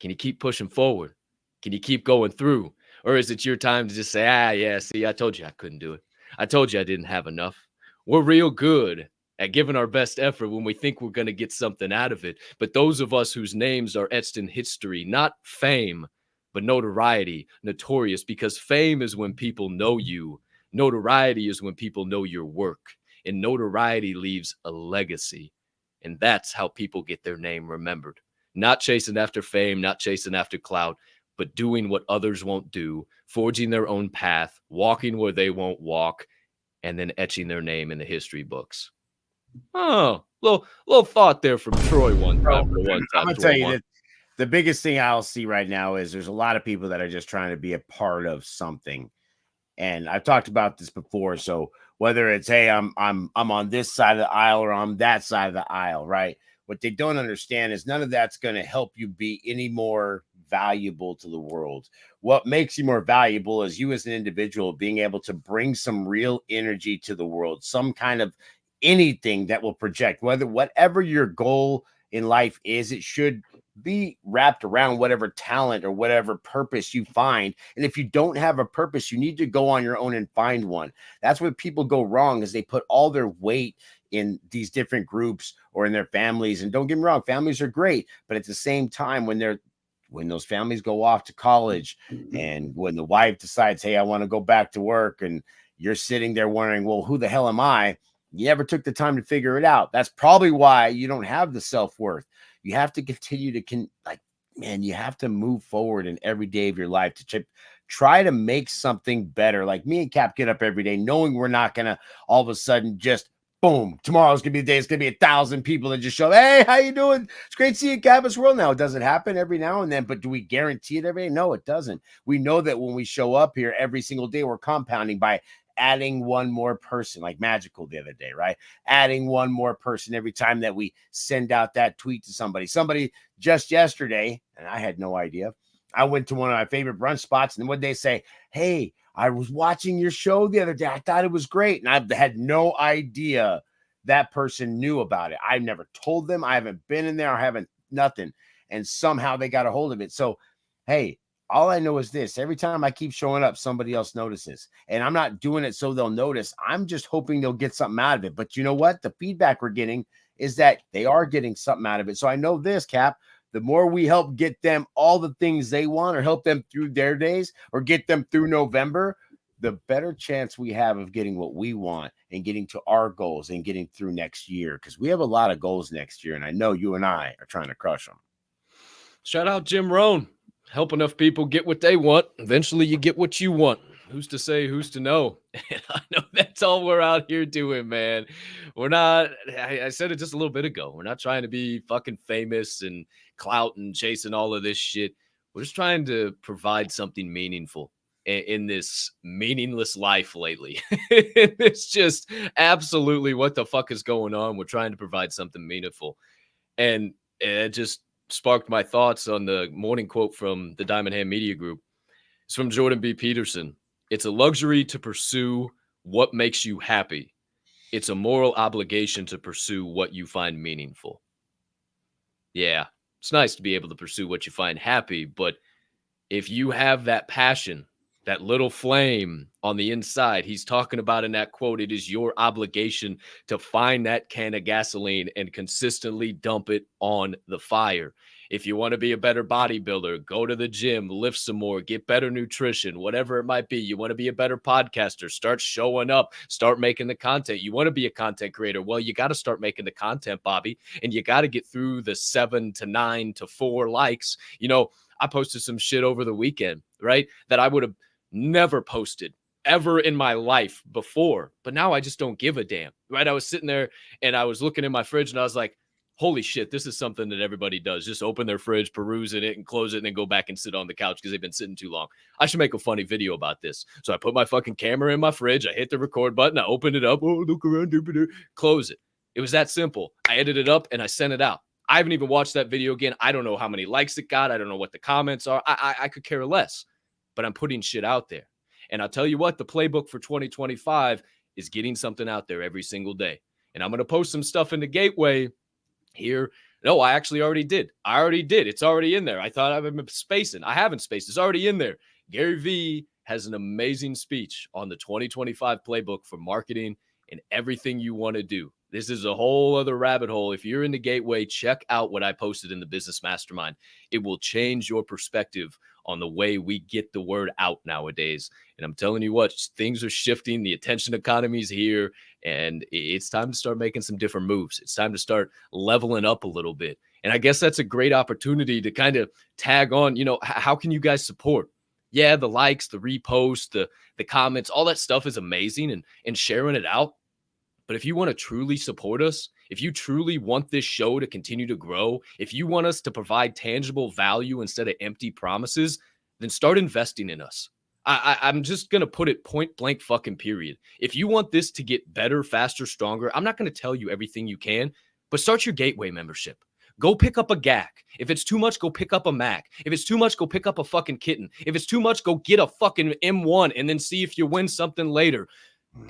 can you keep pushing forward? Can you keep going through? Or is it your time to just say, yeah, see, I told you I couldn't do it. I told you I didn't have enough. We're real good at giving our best effort when we think we're going to get something out of it. But those of us whose names are etched in history, not fame, but notoriety, notorious, because fame is when people know you. Notoriety is when people know your work. And notoriety leaves a legacy. And that's how people get their name remembered. Not chasing after fame, not chasing after clout, but doing what others won't do, forging their own path, walking where they won't walk, and then etching their name in the history books. Oh, little thought there from Troy one time. I'm going to tell you that the biggest thing I'll see right now is there's a lot of people that are just trying to be a part of something. And I've talked about this before. So whether it's, hey, I'm on this side of the aisle or I'm that side of the aisle, right? What they don't understand is none of that's going to help you be any more valuable to the world. What makes you more valuable is you as an individual being able to bring some real energy to the world, some kind of anything that will project, whatever your goal in life is, it should be wrapped around whatever talent or whatever purpose you find. And if you don't have a purpose, you need to go on your own and find one. That's where people go wrong, is they put all their weight in these different groups or in their families. And don't get me wrong, families are great, but at the same time, when those families go off to college and when the wife decides, hey, I want to go back to work, and you're sitting there wondering, well, who the hell am I? You never took the time to figure it out. That's probably why you don't have the self-worth. You have to continue to you have to move forward in every day of your life to try to make something better. Like me and Cap get up every day knowing we're not going to all of a sudden just Boom. Tomorrow's going to be the day. It's going to be 1,000 people that just show, hey, how you doing? It's great to see you at Capp Swirl. Now, it doesn't happen every now and then, but do we guarantee it every day? No, it doesn't. We know that when we show up here every single day, we're compounding by adding one more person, like Magical the other day, right? Adding one more person every time that we send out that tweet to somebody. Somebody just yesterday, and I had no idea, I went to one of my favorite brunch spots, and what they say, hey, I was watching your show the other day. I thought it was great. And I had no idea that person knew about it. I've never told them. I haven't been in there. I haven't nothing. And somehow they got a hold of it. So, hey, all I know is this. Every time I keep showing up, somebody else notices. And I'm not doing it so they'll notice. I'm just hoping they'll get something out of it. But you know what? The feedback we're getting is that they are getting something out of it. So I know this, Cap. The more we help get them all the things they want or help them through their days or get them through November, the better chance we have of getting what we want and getting to our goals and getting through next year. Because we have a lot of goals next year, and I know you and I are trying to crush them. Shout out Jim Rohn. Help enough people get what they want. Eventually you get what you want. Who's to say, who's to know? And I know that's all we're out here doing, man. We're not, I said it just a little bit ago. We're not trying to be fucking famous and clout and chasing all of this shit. We're just trying to provide something meaningful in this meaningless life lately. It's just absolutely what the fuck is going on. We're trying to provide something meaningful. And it just sparked my thoughts on the morning quote from the Diamond Hand Media Group. It's from Jordan B. Peterson. It's a luxury to pursue what makes you happy. It's a moral obligation to pursue what you find meaningful. Yeah, it's nice to be able to pursue what you find happy, but if you have that passion, that little flame on the inside, he's talking about in that quote, it is your obligation to find that can of gasoline and consistently dump it on the fire. If you want to be a better bodybuilder, go to the gym, lift some more, get better nutrition, whatever it might be. You want to be a better podcaster, start showing up, start making the content. You want to be a content creator. Well, you got to start making the content, Bobby, and you got to get through the 7 to 9 to 4 likes. You know, I posted some shit over the weekend, right, that I would have never posted ever in my life before, but now I just don't give a damn, right? I was sitting there and I was looking in my fridge and I was like, holy shit, this is something that everybody does. Just open their fridge, peruse in it, and close it, and then go back and sit on the couch because they've been sitting too long. I should make a funny video about this. So I put my fucking camera in my fridge. I hit the record button. I opened it up. Oh, look around. Close it. It was that simple. I edited it up, and I sent it out. I haven't even watched that video again. I don't know how many likes it got. I don't know what the comments are. I could care less. But I'm putting shit out there. And I'll tell you what, the playbook for 2025 is getting something out there every single day. And I'm going to post some stuff in the Gateway here. No, I actually already did. It's already in there. I thought I've been spacing. I haven't spaced. It's already in there. Gary Vee has an amazing speech on the 2025 playbook for marketing and everything you want to do. This is a whole other rabbit hole. If you're in the Gateway, check out what I posted in the Business Mastermind. It will change your perspective on the way we get the word out nowadays. And I'm telling you what, things are shifting. The attention economy is here, and it's time to start making some different moves. It's time to start leveling up a little bit. And I guess that's a great opportunity to kind of tag on, you know, how can you guys support? Yeah, the likes, the reposts, the comments, all that stuff is amazing and sharing it out. But if you want to truly support us, if you truly want this show to continue to grow, if you want us to provide tangible value instead of empty promises, then start investing in us. I'm just going to put it point blank fucking period. If you want this to get better, faster, stronger, I'm not going to tell you everything you can, but start your Gateway membership. Go pick up a GAC. If it's too much, go pick up a Mac. If it's too much, go pick up a fucking kitten. If it's too much, go get a fucking M1 and then see if you win something later.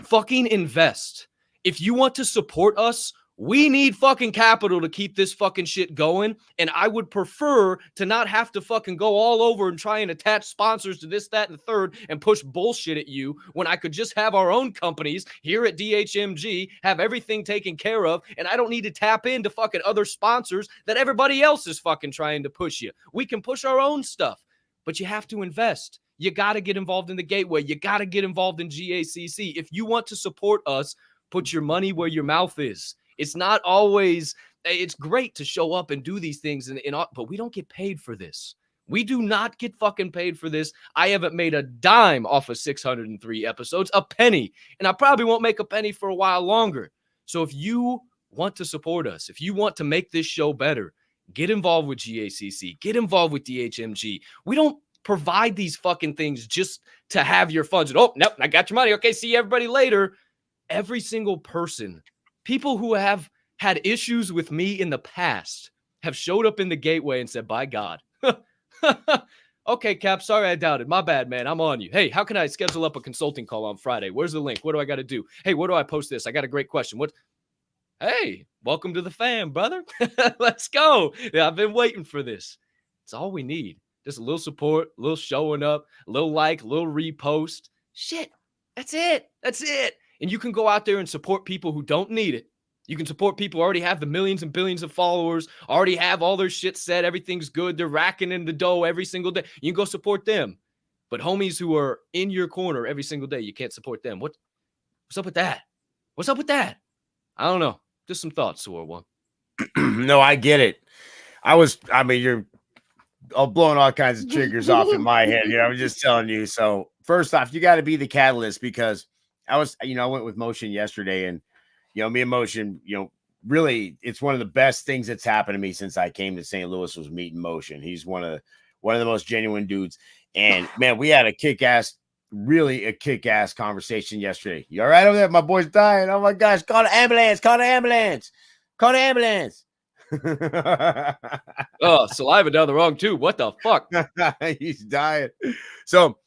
Fucking invest. If you want to support us, we need fucking capital to keep this fucking shit going. And I would prefer to not have to fucking go all over and try and attach sponsors to this, that, and the third and push bullshit at you when I could just have our own companies here at DHMG, have everything taken care of. And I don't need to tap into fucking other sponsors that everybody else is fucking trying to push you. We can push our own stuff, but you have to invest. You got to get involved in the Gateway. You got to get involved in GACC. If you want to support us, put your money where your mouth is. It's not always, it's great to show up and do these things, but we don't get paid for this. We do not get fucking paid for this. I haven't made a dime off of 603 episodes, a penny. And I probably won't make a penny for a while longer. So if you want to support us, if you want to make this show better, get involved with GACC, get involved with DHMG. We don't provide these fucking things just to have your funds. Oh, nope, I got your money. Okay, see everybody later. Every single person, people who have had issues with me in the past have showed up in the gateway and said, by God. Okay, Cap, sorry I doubted. My bad, man. I'm on you. Hey, how can I schedule up a consulting call on Friday? Where's the link? What do I got to do? Hey, where do I post this? I got a great question. What? Hey, welcome to the fam, brother. Let's go. Yeah, I've been waiting for this. It's all we need. Just a little support, a little showing up, a little like, a little repost. Shit, that's it. That's it. And you can go out there and support people who don't need it. You can support people who already have the millions and billions of followers, already have all their shit set. Everything's good. They're racking in the dough every single day. You can go support them. But homies who are in your corner every single day, you can't support them. What's up with that? What's up with that? I don't know. Just some thoughts, Swirl One. No, I get it. You're blowing all kinds of triggers off in my head here. I was just telling you. So first off, you got to be the catalyst, because I went with Motion yesterday, and me and Motion, really, it's one of the best things that's happened to me since I came to St. Louis was meeting Motion. He's one of the most genuine dudes. And man, we had a kick-ass conversation yesterday. You all right over there? My boy's dying. Oh my gosh, call the ambulance, call the ambulance, call the ambulance. Oh, saliva down the wrong tube. What the fuck? He's dying. So,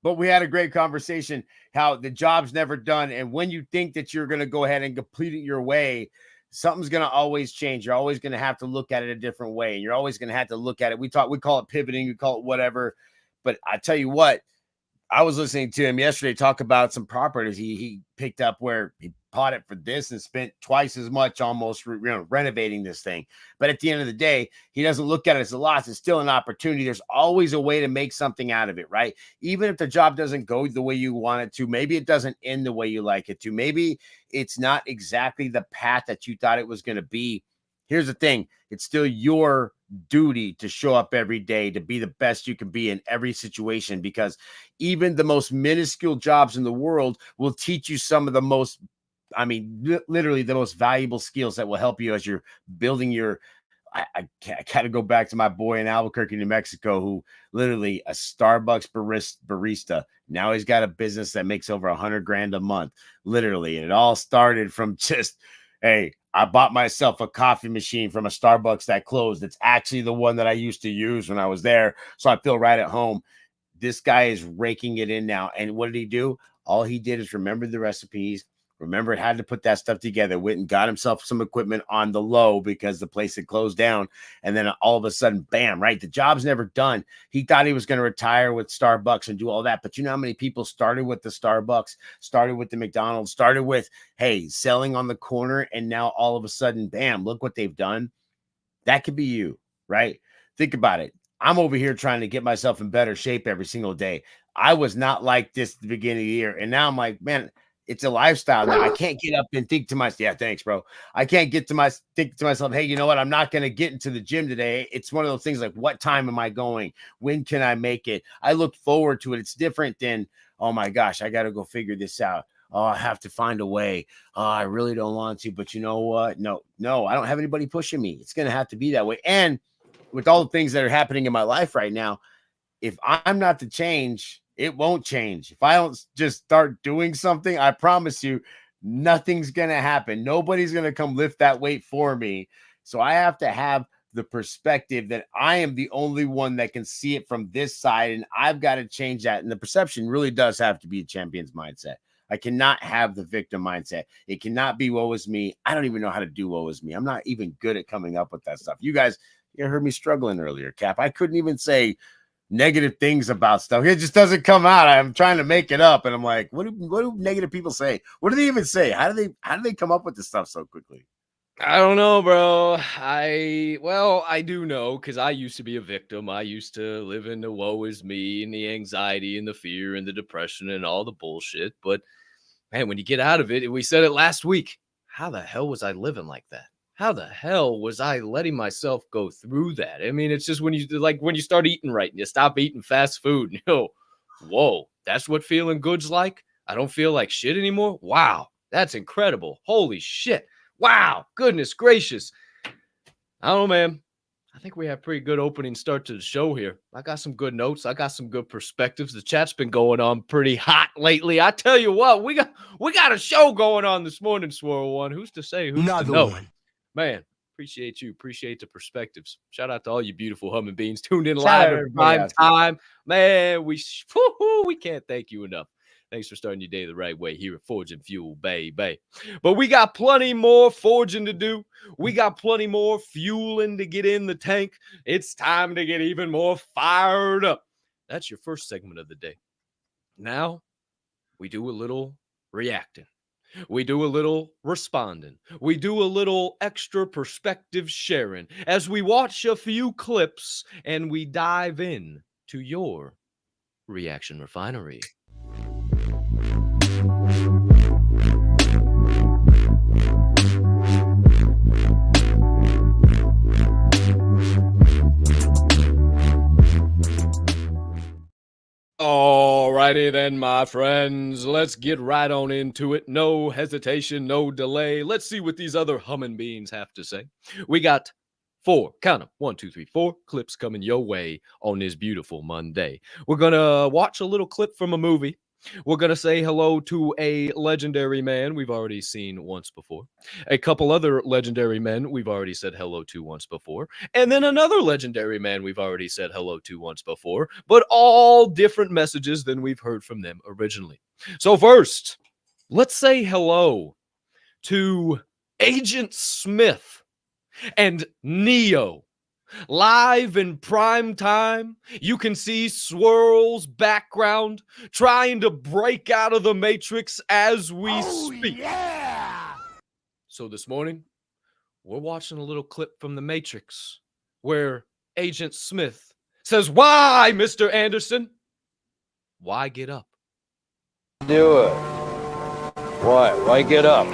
but we had a great conversation how the job's never done. And when you think that you're going to go ahead and complete it your way, something's going to always change. You're always going to have to look at it a different way. And you're always going to have to look at it. We call it pivoting. We call it whatever. But I tell you what, I was listening to him yesterday talk about some properties he picked up where he bought it for this and spent twice as much almost renovating this thing. But at the end of the day, he doesn't look at it as a loss. It's still an opportunity. There's always a way to make something out of it, right? Even if the job doesn't go the way you want it to, maybe it doesn't end the way you like it to. Maybe it's not exactly the path that you thought it was going to be. Here's the thing. It's still your duty to show up every day, to be the best you can be in every situation, because even the most minuscule jobs in the world will teach you some of the most, literally the most valuable skills that will help you as you're building your, I got to go back to my boy in Albuquerque, New Mexico, who literally a Starbucks barista. Now he's got a business that makes over $100,000 a month, literally. And it all started from just, hey, I bought myself a coffee machine from a Starbucks that closed. It's actually the one that I used to use when I was there. So I feel right at home. This guy is raking it in now. And what did he do? All he did is remember the recipes, remembered how to put that stuff together, went and got himself some equipment on the low because the place had closed down. And then all of a sudden, bam, right? The job's never done. He thought he was going to retire with Starbucks and do all that. But you know how many people started with the Starbucks, started with the McDonald's, started with, hey, selling on the corner. And now all of a sudden, bam, look what they've done. That could be you, right? Think about it. I'm over here trying to get myself in better shape every single day. I was not like this at the beginning of the year. And now I'm like, man, it's a lifestyle now. I can't get up and think to myself, yeah, thanks, bro. I can't think to myself, hey, you know what? I'm not going to get into the gym today. It's one of those things like, what time am I going? When can I make it? I look forward to it. It's different than, oh my gosh, I got to go figure this out. Oh, I have to find a way. Oh, I really don't want to, but you know what? No, I don't have anybody pushing me. It's going to have to be that way. And with all the things that are happening in my life right now, if I'm not to change, it won't change. If I don't just start doing something, I promise you, nothing's going to happen. Nobody's going to come lift that weight for me. So I have to have the perspective that I am the only one that can see it from this side, and I've got to change that. And the perception really does have to be a champion's mindset. I cannot have the victim mindset. It cannot be woe is me. I don't even know how to do woe is me. I'm not even good at coming up with that stuff. You guys, you heard me struggling earlier, Cap. I couldn't even say negative things about stuff. It just doesn't come out. I'm trying to make it up, and I'm like, what do negative people say? What do they even say? How do they come up with this stuff so quickly? I don't know, bro. I do know, because I used to be a victim. I used to live in the woe is me and the anxiety and the fear and the depression and all the bullshit. But man, when you get out of it, we said it last week, how the hell was I living like that? How the hell was I letting myself go through that? I mean, it's just when you start eating right and you stop eating fast food, whoa, that's what feeling good's like. I don't feel like shit anymore. Wow. That's incredible. Holy shit. Wow. Goodness gracious. I don't know, man. I think we have pretty good opening start to the show here. I got some good notes. I got some good perspectives. The chat's been going on pretty hot lately. I tell you what, we got a show going on this morning, Swirl One. Who's to say? Who's to know? Man, appreciate you. Appreciate the perspectives. Shout out to all you beautiful humming beings tuned in live at prime time. Man, we can't thank you enough. Thanks for starting your day the right way here at Forging Fuel, baby. But we got plenty more forging to do. We got plenty more fueling to get in the tank. It's time to get even more fired up. That's your first segment of the day. Now, we do a little reacting. We do a little responding. We do a little extra perspective sharing as we watch a few clips and we dive in to your reaction refinery. Alrighty then, my friends. Let's get right on into it. No hesitation, no delay. Let's see what these other humming beings have to say. We got 4, count them, 1, 2, 3, 4 clips coming your way on this beautiful Monday. We're going to watch a little clip from a movie. We're going to say hello to a legendary man we've already seen once before. A couple other legendary men we've already said hello to once before. And then another legendary man we've already said hello to once before. But all different messages than we've heard from them originally. So first, let's say hello to Agent Smith and Neo. Live in prime time, you can see Swirl's background trying to break out of the Matrix as we speak. Yeah! So this morning, we're watching a little clip from the Matrix where Agent Smith says, "Why, Mr. Anderson? Why get up?" Do it. Why? Why get up?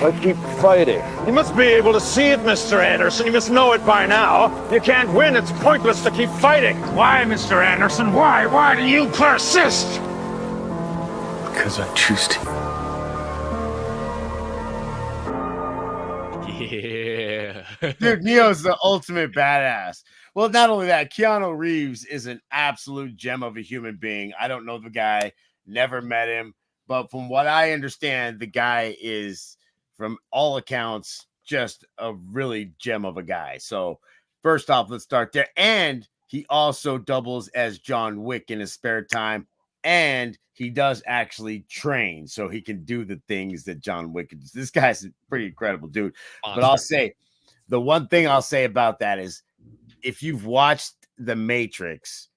Why keep fighting? You must be able to see it, Mr. Anderson. You must know it by now. You can't win. It's pointless to keep fighting. Why, Mr. Anderson? Why? Why do you persist? Because I choose to. Yeah. Dude, Neo's the ultimate badass. Well, not only that, Keanu Reeves is an absolute gem of a human being. I don't know the guy, never met him, but from what I understand, the guy is, from all accounts, just a really gem of a guy. So first off, let's start there. And he also doubles as John Wick in his spare time. And he does actually train, so he can do the things that John Wick does. This guy's a pretty incredible dude. Awesome. But I'll say, the one thing I'll say about that is, if you've watched The Matrix,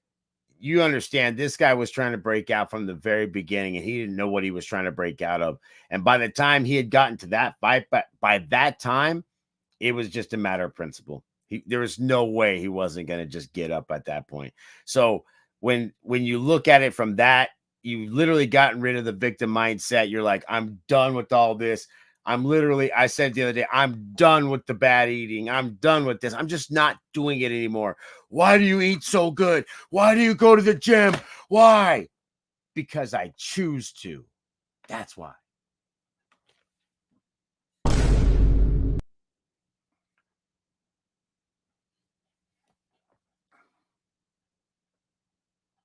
you understand this guy was trying to break out from the very beginning, and he didn't know what he was trying to break out of. And by the time he had gotten to that fight, by that time, it was just a matter of principle. There was no way he wasn't going to just get up at that point. So when you look at it from that, you literally gotten rid of the victim mindset. You're like, I'm done with all this. I said the other day, I'm done with the bad eating. I'm done with this. I'm just not doing it anymore. Why do you eat so good? Why do you go to the gym? Why? Because I choose to. That's why.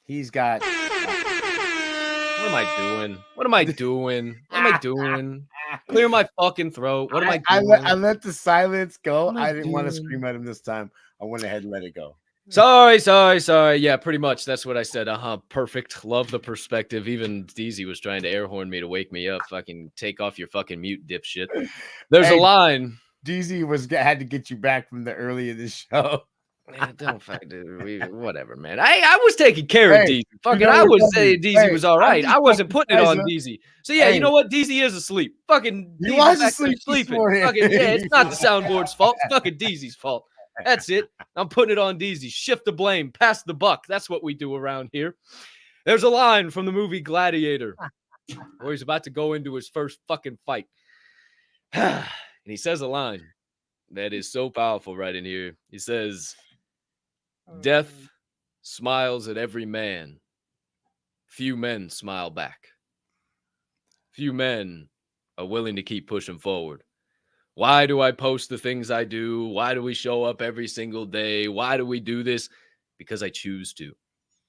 He's got... What am I doing? What am I doing? What am I doing? Clear my fucking throat. What am I doing? I let the silence go. I didn't want to scream at him this time. I went ahead and let it go. Sorry. Yeah, pretty much. That's what I said. Perfect. Love the perspective. Even DZ was trying to air horn me to wake me up. Fucking take off your fucking mute, dipshit. There's a line. DZ had to get you back from the early of the show. Man, don't whatever, man. I was taking care of DZ. Fucking, I was saying DZ was all right. I wasn't putting it on DZ. So yeah, you know what? DZ is asleep. Fucking he was asleep sleeping. Fucking, yeah, it's not the soundboard's fault. It's fucking DZ's fault. That's it. I'm putting it on DZ. Shift the blame. Pass the buck. That's what we do around here. There's a line from the movie Gladiator where he's about to go into his first fucking fight. And he says a line that is so powerful right in here. He says, "Death smiles at every man. Few men smile back. Few men are willing to keep pushing forward. Why do I post the things I do? Why do we show up every single day? Why do we do this? Because I choose to.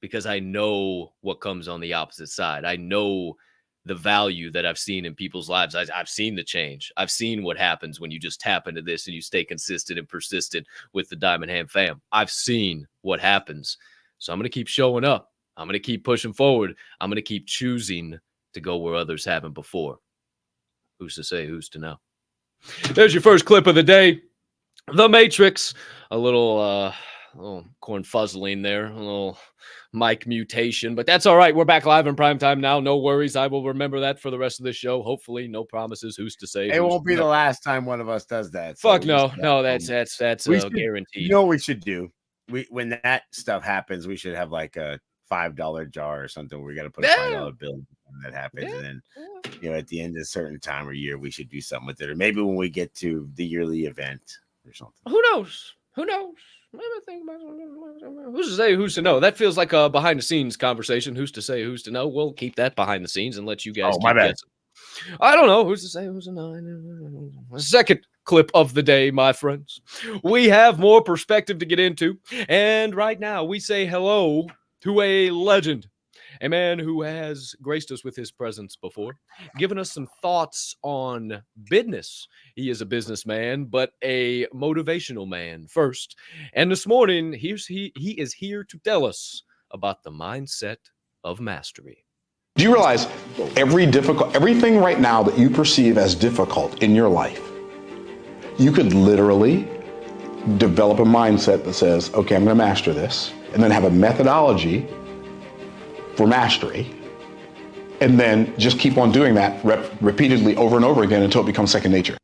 Because I know what comes on the opposite side. I know the value that I've seen in people's lives. I've seen the change. I've seen what happens when you just tap into this and you stay consistent and persistent with the Diamond Hand fam. I've seen what happens. So I'm going to keep showing up. I'm going to keep pushing forward. I'm going to keep choosing to go where others haven't before. Who's to say? Who's to know? There's your first clip of the day. The Matrix. A little corn fuzzling there. A little mic mutation. But that's all right. We're back live in prime time now. No worries. I will remember that for the rest of the show. Hopefully. No promises. Who's to say? It won't be the last time one of us does that. Fuck no. No, that's guaranteed. You know what we should do? When that stuff happens, we should have like a $5 jar or something. We got to put a $5 bill when that happens, and then at the end of a certain time or year, we should do something with it, or maybe when we get to the yearly event or something. Who knows? Who knows? Who's to say? Who's to know? That feels like a behind the scenes conversation. Who's to say? Who's to know? We'll keep that behind the scenes and let you guys. Oh, my bad. Guessing. I don't know. Who's to say? Who's to know? Second clip of the day, my friends. We have more perspective to get into, and right now we say hello to a legend, a man who has graced us with his presence before, given us some thoughts on business. He is a businessman, but a motivational man first. And this morning, he is here to tell us about the mindset of mastery. Do you realize everything right now that you perceive as difficult in your life, you could literally develop a mindset that says, okay, I'm going to master this, and then have a methodology for mastery, and then just keep on doing that repeatedly over and over again until it becomes second nature.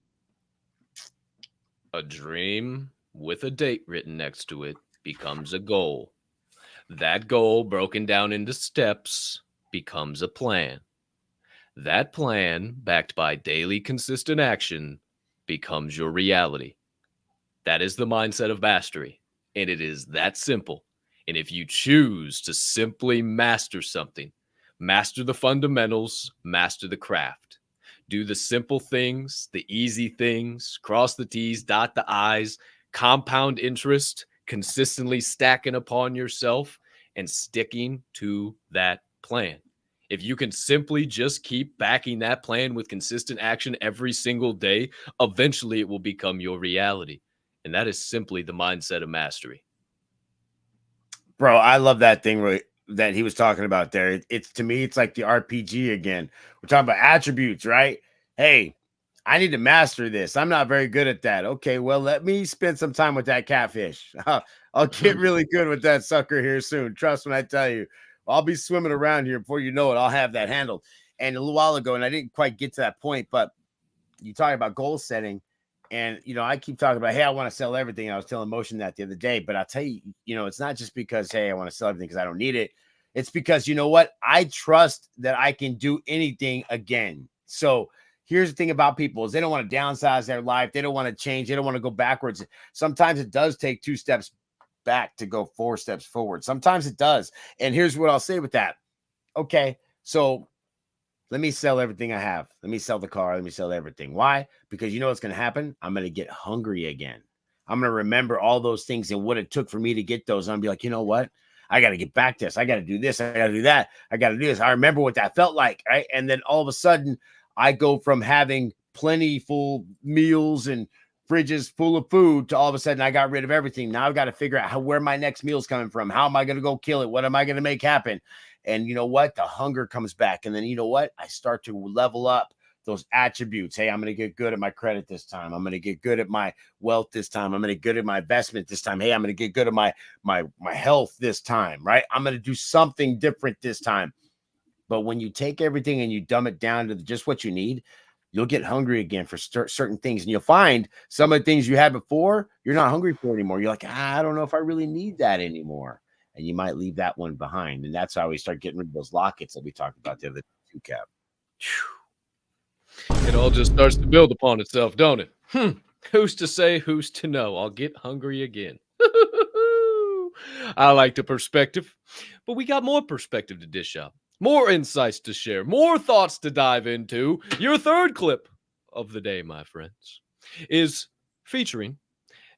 A dream with a date written next to it becomes a goal. That goal, broken down into steps, becomes a plan. That plan, backed by daily consistent action, becomes your reality. That is the mindset of mastery, and it is that simple. And if you choose to simply master something, master the fundamentals, master the craft, do the simple things, the easy things, cross the T's, dot the I's, compound interest, consistently stacking upon yourself and sticking to that plan. If you can simply just keep backing that plan with consistent action every single day, eventually it will become your reality. And that is simply the mindset of mastery. Bro, I love that thing that he was talking about there. It's to me, it's like the RPG again. We're talking about attributes, right? Hey, I need to master this. I'm not very good at that. Okay, well, let me spend some time with that catfish. I'll get really good with that sucker here soon. Trust when I tell you. I'll be swimming around here before you know it. I'll have that handled. And a little while ago, and I didn't quite get to that point, but you talk about goal setting. And, I keep talking about, hey, I want to sell everything. I was telling Motion that the other day, but I'll tell you, it's not just because, hey, I want to sell everything because I don't need it. It's because, you know what? I trust that I can do anything again. So here's the thing about people is they don't want to downsize their life. They don't want to change. They don't want to go backwards. Sometimes it does take 2 steps back to go 4 steps forward. Sometimes it does. And here's what I'll say with that. Okay, so let me sell everything I have. Let me sell the car. Let me sell everything. Why? Because you know what's going to happen? I'm going to get hungry again. I'm going to remember all those things and what it took for me to get those. I'm going to be like, you know what? I got to get back to this. I got to do this. I got to do that. I got to do this. I remember what that felt like, right? And then all of a sudden, I go from having plentiful meals and fridges full of food to all of a sudden I got rid of everything. Now I've got to figure out where my next meal's coming from. How am I going to go kill it? What am I going to make happen? And you know what? The hunger comes back. And then you know what? I start to level up those attributes. Hey, I'm going to get good at my credit this time. I'm going to get good at my wealth this time. I'm going to get good at my investment this time. Hey, I'm going to get good at my health this time, right? I'm going to do something different this time. But when you take everything and you dumb it down to just what you need, you'll get hungry again for certain things. And you'll find some of the things you had before, you're not hungry for anymore. You're like, I don't know if I really need that anymore. And you might leave that one behind. And that's how we start getting rid of those lockets that we talked about the other day, Cap. It all just starts to build upon itself, don't it? Who's to say, who's to know? I'll get hungry again. I like the perspective, but we got more perspective to dish up, more insights to share, more thoughts to dive into. Your third clip of the day, my friends, is featuring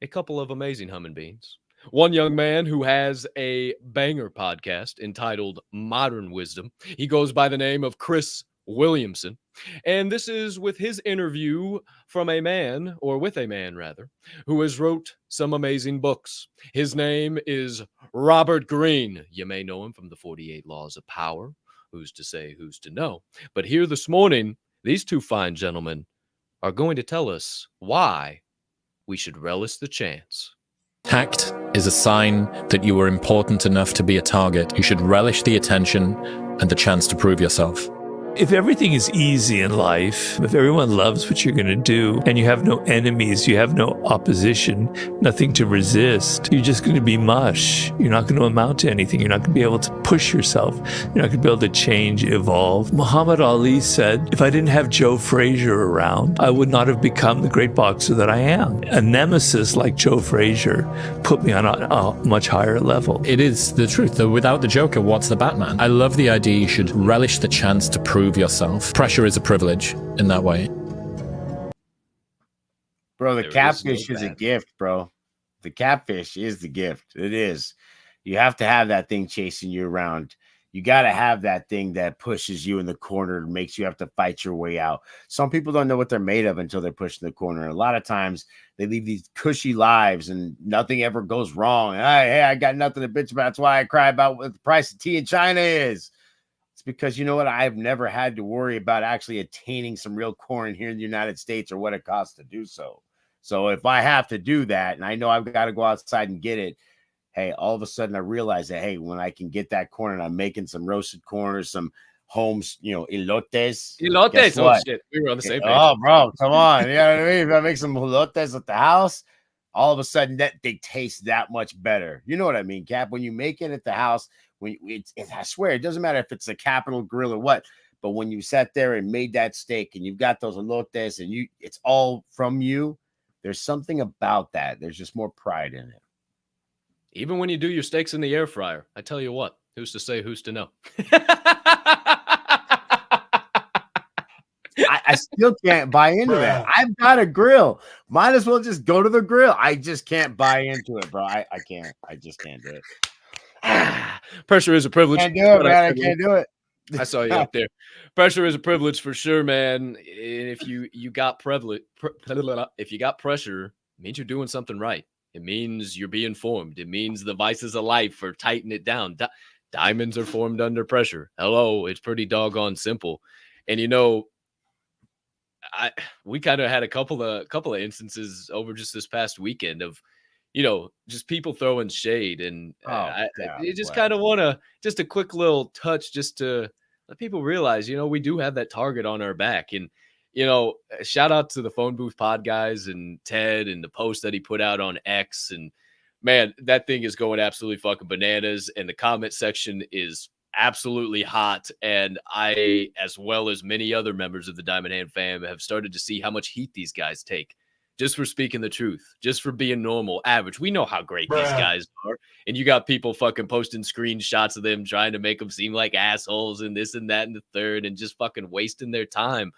a couple of amazing humming beans. One young man who has a banger podcast entitled Modern Wisdom. He goes by the name of Chris Williamson. And this is with his interview from a man, or with a man rather, who has wrote some amazing books. His name is Robert Greene. You may know him from the 48 Laws of Power. Who's to say, who's to know? But here this morning, these two fine gentlemen are going to tell us why we should relish the chance. Tact is a sign that you are important enough to be a target. You should relish the attention and the chance to prove yourself. If everything is easy in life, if everyone loves what you're going to do, and you have no enemies, you have no opposition, nothing to resist, you're just going to be mush. You're not going to amount to anything. You're not going to be able to push yourself. You're not going to be able to change, evolve. Muhammad Ali said, if I didn't have Joe Frazier around, I would not have become the great boxer that I am. A nemesis like Joe Frazier put me on a much higher level. It is the truth, though without the Joker, what's the Batman? I love the idea you should relish the chance to prove yourself. Pressure is a privilege in that way. Bro, the There catfish is is no a bad. gift, bro. The catfish is the gift. It is. You have to have that thing chasing you around. You got to have that thing that pushes you in the corner and makes you have to fight your way out. Some people don't know what they're made of until they're pushed in the corner. A lot of times they leave these cushy lives and nothing ever goes wrong. Hey, I got nothing to bitch about. That's why I cry about what the price of tea in China is. It's because, you know what? I've never had to worry about actually attaining some real corn here in the United States or what it costs to do so. So if I have to do that and I know I've got to go outside and get it, hey, all of a sudden I realize that, hey, when I can get that corn and I'm making some roasted corn or some homes, elotes. guess Elotes. Oh, what? shit. We were on the same page. Oh, bro, come on. You know what I mean? If I make some elotes at the house, all of a sudden that they taste that much better. You know what I mean, Cap? When you make it at the house, I swear, it doesn't matter if it's a Capital Grill or what, but when you sat there and made that steak and you've got those elotes and it's all from you, there's something about that. There's just more pride in it. Even when you do your steaks in the air fryer, I tell you what, who's to say, who's to know? I still can't buy into that. I've got a grill. Might as well just go to the grill. I just can't buy into it, bro. I can't. I just can't do it. Pressure is a privilege. Can't do it, man. I can't do it. I saw you up there. Pressure is a privilege for sure, man. And if you got if you got pressure, it means you're doing something right. It means you're being formed. It means the vices of life are tightening it down. Diamonds are formed under pressure. Hello, it's pretty doggone simple. And we kind of had a couple of instances over just this past weekend of, just people throwing shade, and you just kind of want to just a quick little touch just to let people realize, we do have that target on our back. And shout out to the Phone Booth Pod guys and Ted and the post that he put out on X. And man, that thing is going absolutely fucking bananas. And the comment section is absolutely hot. And I, as well as many other members of the Diamond Hand fam, have started to see how much heat these guys take just for speaking the truth, just for being normal, average. We know how great these guys are. And you got people fucking posting screenshots of them trying to make them seem like assholes and this and that and the third and just fucking wasting their time.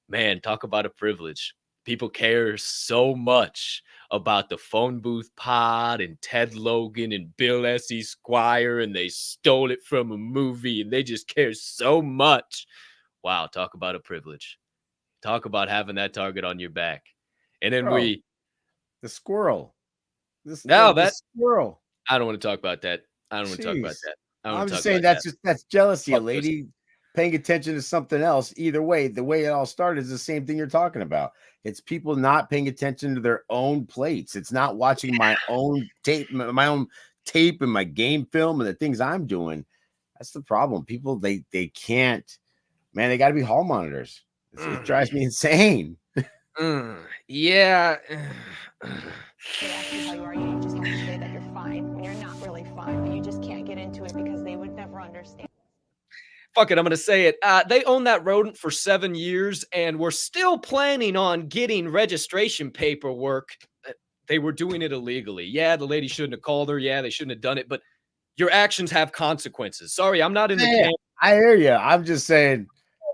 Man, talk about a privilege. People care so much about the Phone Booth Pod and Ted Logan and Bill S.E. Squire, and they stole it from a movie, and they just care so much. Wow, talk about a privilege. Talk about having that target on your back. And then the squirrel. The squirrel. I don't want to talk about that. I don't want to talk about that. I'm just saying that's jealousy, a lady paying attention to something else. Either way, the way it all started is the same thing you're talking about. It's people not paying attention to their own plates. It's not watching my own tape and my game film and the things I'm doing. That's the problem. People, they can't, man, they got to be hall monitors. It drives me insane. Yeah. They ask you how you are, you just have to say that you're fine when you're not really fine, but you just can't get into it because they would never understand. Fuck it, I'm going to say it. They owned that rodent for 7 years, and we're still planning on getting registration paperwork. They were doing it illegally. Yeah, the lady shouldn't have called her. Yeah, they shouldn't have done it, but your actions have consequences. Sorry, I'm not in the camp. I hear you. I'm just saying,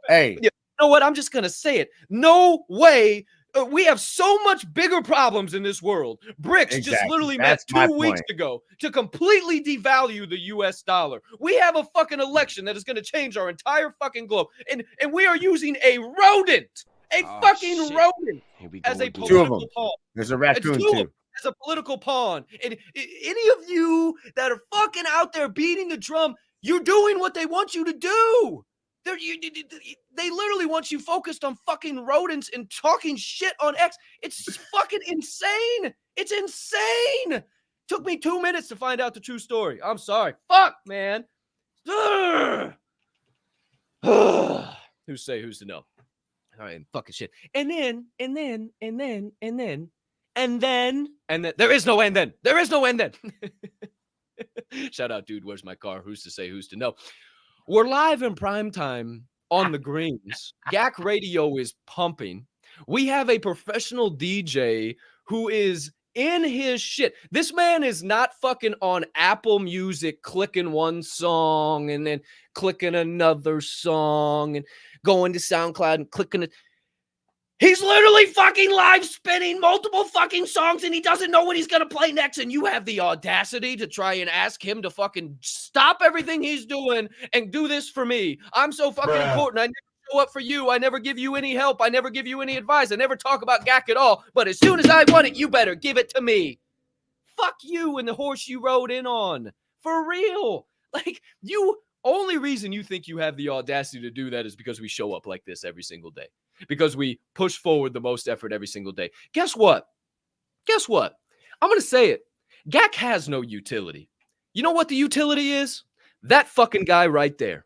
hey, know what? I'm just going to say it. No way. We have so much bigger problems in this world. BRICS just literally met 2 weeks ago to completely devalue the US dollar. We have a fucking election that is going to change our entire fucking globe. And we are using a rodent, rodent as a political pawn. There's a raccoon too. As a political pawn. And any of you that are fucking out there beating the drum, you're doing what they want you to do. They literally want you focused on fucking rodents and talking shit on X. It's fucking insane. It's insane. Took me 2 minutes to find out the true story. I'm sorry. Fuck, man. Who's to know? All right, fucking shit. And then, there is no and then. There is no and then. Shout out, dude. Where's my car? Who's to say? Who's to know? We're live in prime time on the greens. GAC radio is pumping. We have a professional DJ who is in his shit. This man is not fucking on Apple Music clicking one song and then clicking another song and going to SoundCloud and clicking it. He's literally fucking live spinning multiple fucking songs and he doesn't know what he's going to play next. And you have the audacity to try and ask him to fucking stop everything he's doing and do this for me. I'm so fucking important. I never show up for you. I never give you any help. I never give you any advice. I never talk about GAC at all. But as soon as I want it, you better give it to me. Fuck you and the horse you rode in on. For real. Like, only reason you think you have the audacity to do that is because we show up like this every single day. Because we push forward the most effort every single day. Guess what? I'm going to say it. GAC has no utility. You know what the utility is? That fucking guy right there.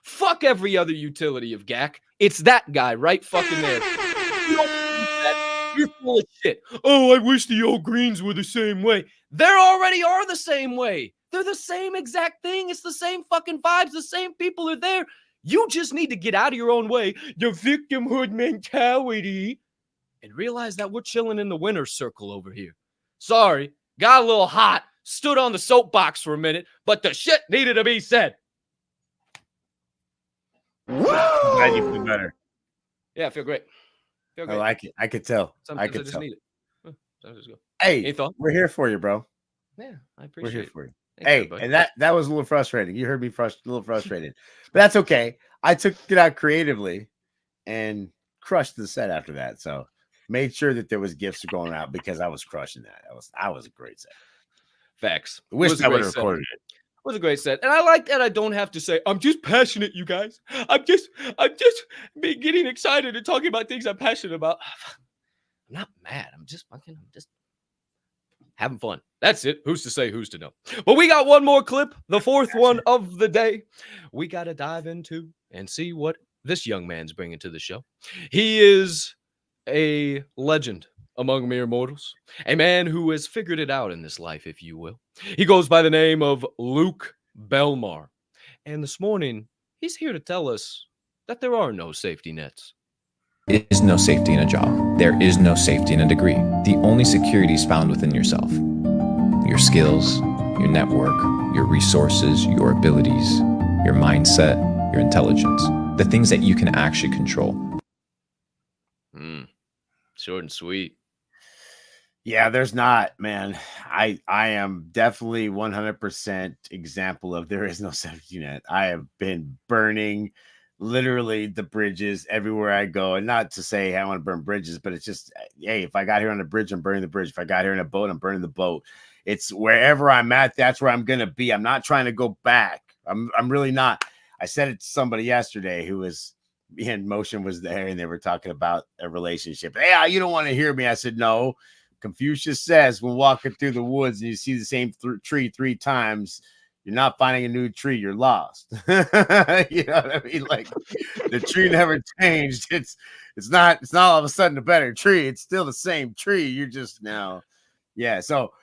Fuck every other utility of GAC. It's that guy right fucking there. You don't believe that. You're full of shit. Oh, I wish the old Greens were the same way. They already are the same way. They're the same exact thing. It's the same fucking vibes. The same people are there. You just need to get out of your own way, your victimhood mentality, and realize that we're chilling in the winner's circle over here. Sorry, got a little hot, stood on the soapbox for a minute, but the shit needed to be said. I'm glad you feel better. Yeah, I feel great. I like it. I could tell. Sometimes I just need it. Sometimes I just go. Hey, we're here for you, bro. Yeah, I appreciate it. We're here for you. Hey, and that was a little frustrating. You heard me a little frustrated, but that's okay. I took it out creatively and crushed the set after that. So made sure that there was gifts going out because I was crushing that. I was a great set. Facts. Wish I would have recorded it. It was a great set, and I like that. I don't have to say I'm just passionate, you guys. I'm just getting excited and talking about things I'm passionate about. I'm not mad. I'm just having fun. That's it. Who's to say, who's to know? But we got one more clip, the fourth one of the day. We got to dive into and see what this young man's bringing to the show. He is a legend among mere mortals, a man who has figured it out in this life, if you will. He goes by the name of Luke Belmar. And this morning, he's here to tell us that there are no safety nets. There is no safety in a job. There is no safety in a degree. The only security is found within yourself. Your skills, your network, your resources, your abilities, your mindset, your intelligence, the things that you can actually control. Short and sweet. Yeah, there's not, man. I am definitely 100% example of there is no safety net. I have been burning literally the bridges everywhere I go. And not to say I want to burn bridges, but it's just, hey, if I got here on a bridge, I'm burning the bridge. If I got here in a boat, I'm burning the boat. It's wherever I'm at, that's where I'm going to be. I'm not trying to go back. I'm really not. I said it to somebody yesterday who was in Motion was there and they were talking about a relationship. Hey, you don't want to hear me. I said, no. Confucius says when walking through the woods and you see the same tree 3 times, you're not finding a new tree, you're lost. You know what I mean? Like the tree never changed. It's not all of a sudden a better tree. It's still the same tree. You're just now. Yeah. So,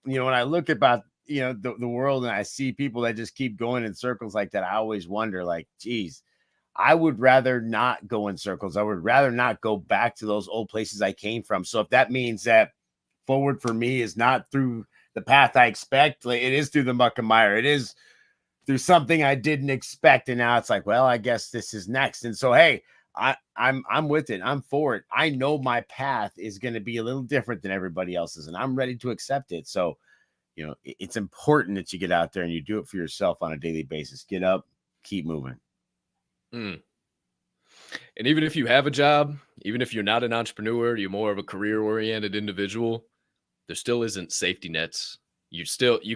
you know, when I look about, you know, the world and I see people that just keep going in circles like that, I always wonder, like, geez, I would rather not go in circles. I would rather not go back to those old places I came from. So if that means that forward for me is not through the path I expect, like, it is through the muck and mire. It is through something I didn't expect. And now it's like, well, I guess this is next. And so, hey, I'm with it. I'm for it. I know my path is going to be a little different than everybody else's, and I'm ready to accept it. So, it's important that you get out there and you do it for yourself on a daily basis. Get up, keep moving. And even if you have a job, even if you're not an entrepreneur, you're more of a career-oriented individual, there still isn't safety nets. You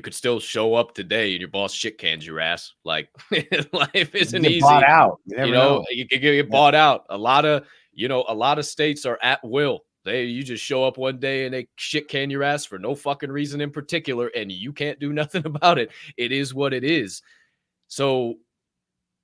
could still show up today and your boss shit cans your ass. Like, life isn't easy. Bought out. You know. You can get bought out. A lot of states are at will. You just show up one day and they shit can your ass for no fucking reason in particular, and you can't do nothing about it. It is what it is. So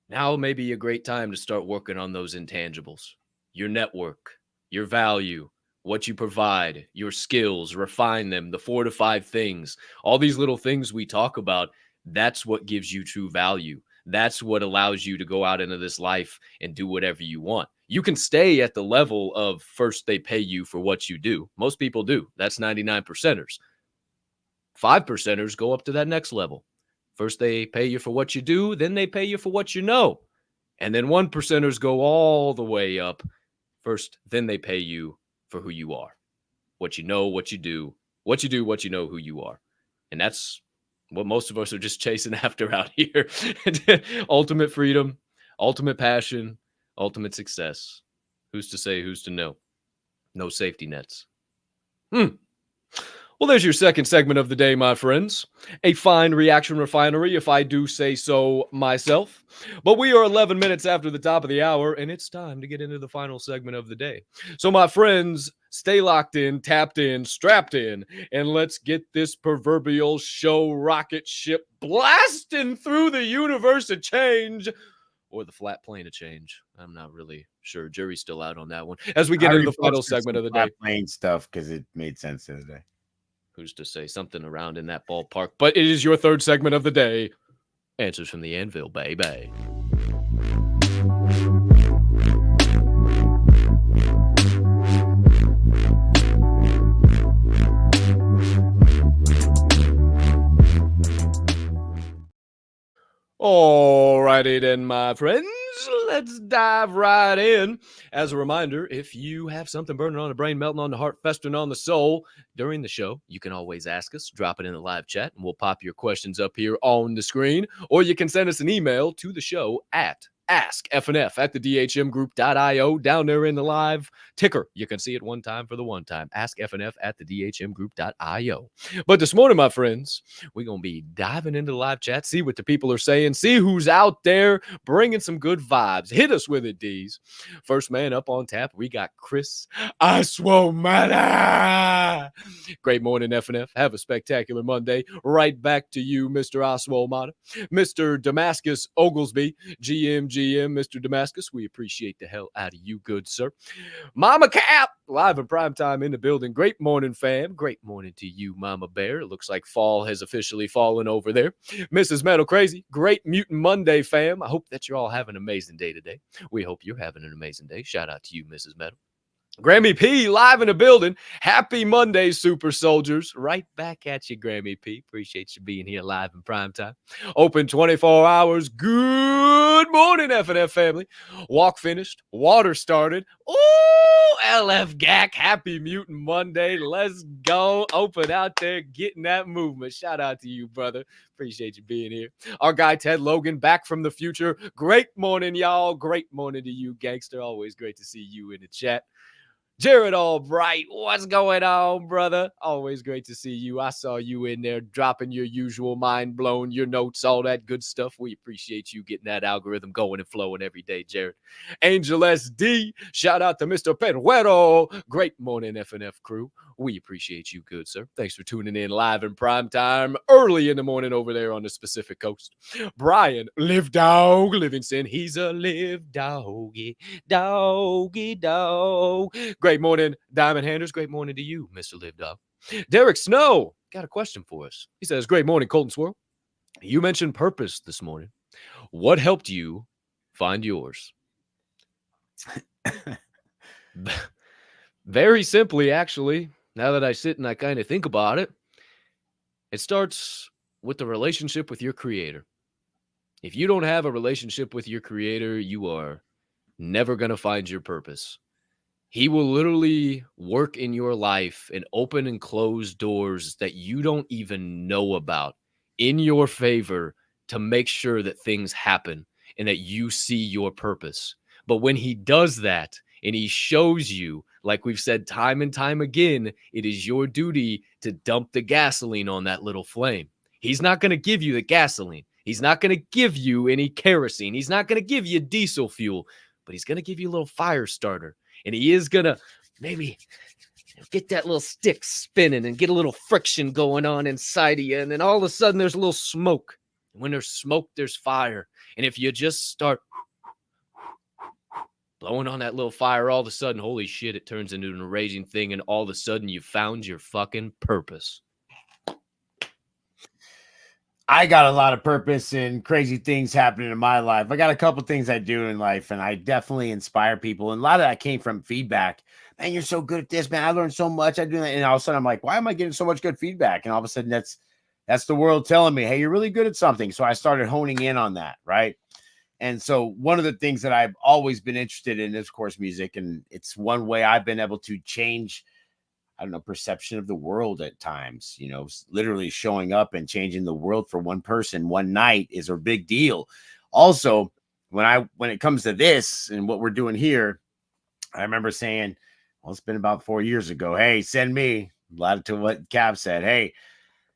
now may be a great time to start working on those intangibles, your network, your value, what you provide, your skills, refine them, the 4 to 5 things, all these little things we talk about. That's what gives you true value. That's what allows you to go out into this life and do whatever you want. You can stay at the level of first they pay you for what you do. Most people do. That's 99%ers. 5%ers go up to that next level. First they pay you for what you do, then they pay you for what you know. And then 1%ers go all the way up. First, then they pay you for who you are, what you know, what you do, what you know, who you are. And that's what most of us are just chasing after out here. Ultimate freedom, ultimate passion, ultimate success. Who's to say, who's to know? No safety nets. Well, there's your second segment of the day, my friends. A fine reaction refinery, if I do say so myself. But we are 11 minutes after the top of the hour, and it's time to get into the final segment of the day. So, my friends, stay locked in, tapped in, strapped in, and let's get this proverbial show rocket ship blasting through the universe of change. Or the flat plane of change. I'm not really sure. Jury's still out on that one. As we get into the final segment of the day. Plane stuff, because it made sense the other day. Who's to say? Something around in that ballpark. But it is your third segment of the day. Answers from the Anvil, baby. Alrighty then, my friends. Let's dive right in. As a reminder, if you have something burning on the brain, melting on the heart, festering on the soul during the show, you can always ask us, drop it in the live chat, and we'll pop your questions up here on the screen. Or you can send us an email to the show at askfnf@thedhmgroup.io. Down there in the live ticker, you can see it one time for the one time. askfnf@thedhmgroup.io. But this morning, my friends, we're going to be diving into the live chat, see what the people are saying, see who's out there bringing some good vibes. Hit us with it, D's. First man up on tap, we got Chris Aswomata. Great morning, FNF. Have a spectacular Monday. Right back to you, Mr. Aswomata. Mr. Damascus Oglesby, GM, Mr. Damascus, we appreciate the hell out of you, good sir. Mama Capp, live in prime time in the building. Great morning, fam. Great morning to you, Mama Bear. It looks like fall has officially fallen over there. Mrs. Metal Crazy, great Mutant Monday, fam. I hope that you're all having an amazing day today. We hope you're having an amazing day. Shout out to you, Mrs. Metal. Grammy P, live in the building. Happy Monday, super soldiers. Right back at you, Grammy P. Appreciate you being here live in prime time. Open 24 hours. Good morning, FNF family. Walk finished. Water started. Ooh, LF GAC. Happy Mutant Monday. Let's go. Open out there, getting that movement. Shout out to you, brother. Appreciate you being here. Our guy, Ted Logan, back from the future. Great morning, y'all. Great morning to you, gangster. Always great to see you in the chat. Jared Albright, what's going on, brother? Always great to see you. I saw you in there dropping your usual mind blown, your notes, all that good stuff. We appreciate you getting that algorithm going and flowing every day, Jared. Angel SD, shout out to Mr. Peruero. Great morning, FNF crew. We appreciate you, good sir. Thanks for tuning in live in prime time, early in the morning over there on the Pacific Coast. Brian, Live Dog Livingston, he's a live doggy, doggy dog. Great morning, Diamond Handers. Great morning to you, Mr. Live Dog. Derek Snow got a question for us. He says, great morning, Colton Swirl. You mentioned purpose this morning. What helped you find yours? Very simply, actually, now that I sit and I kind of think about it, it starts with the relationship with your creator. If you don't have a relationship with your creator, you are never going to find your purpose. He will literally work in your life and open and close doors that you don't even know about in your favor to make sure that things happen and that you see your purpose. But when he does that and he shows you, like we've said time and time again, it is your duty to dump the gasoline on that little flame. He's not going to give you the gasoline. He's not going to give you any kerosene. He's not going to give you diesel fuel, but he's going to give you a little fire starter. And he is going to maybe get that little stick spinning and get a little friction going on inside of you. And then all of a sudden there's a little smoke. And when there's smoke, there's fire. And if you just start blowing on that little fire, all of a sudden, holy shit, it turns into an raging thing. And all of a sudden you found your fucking purpose. I got a lot of purpose and crazy things happening in my life. I got a couple things I do in life, and I definitely inspire people. And a lot of that came from feedback. Man, you're so good at this, man. I learned so much. I do that. And all of a sudden I'm like, why am I getting so much good feedback? And all of a sudden that's the world telling me, hey, you're really good at something. So I started honing in on that. Right. And so one of the things that I've always been interested in is, of course, music. And it's one way I've been able to change, I don't know, perception of the world at times. You know, literally showing up and changing the world for one person one night is a big deal. Also, when it comes to this and what we're doing here, I remember saying, well, it's been about 4 years ago, hey, send me, a lot to what Capp said. Hey,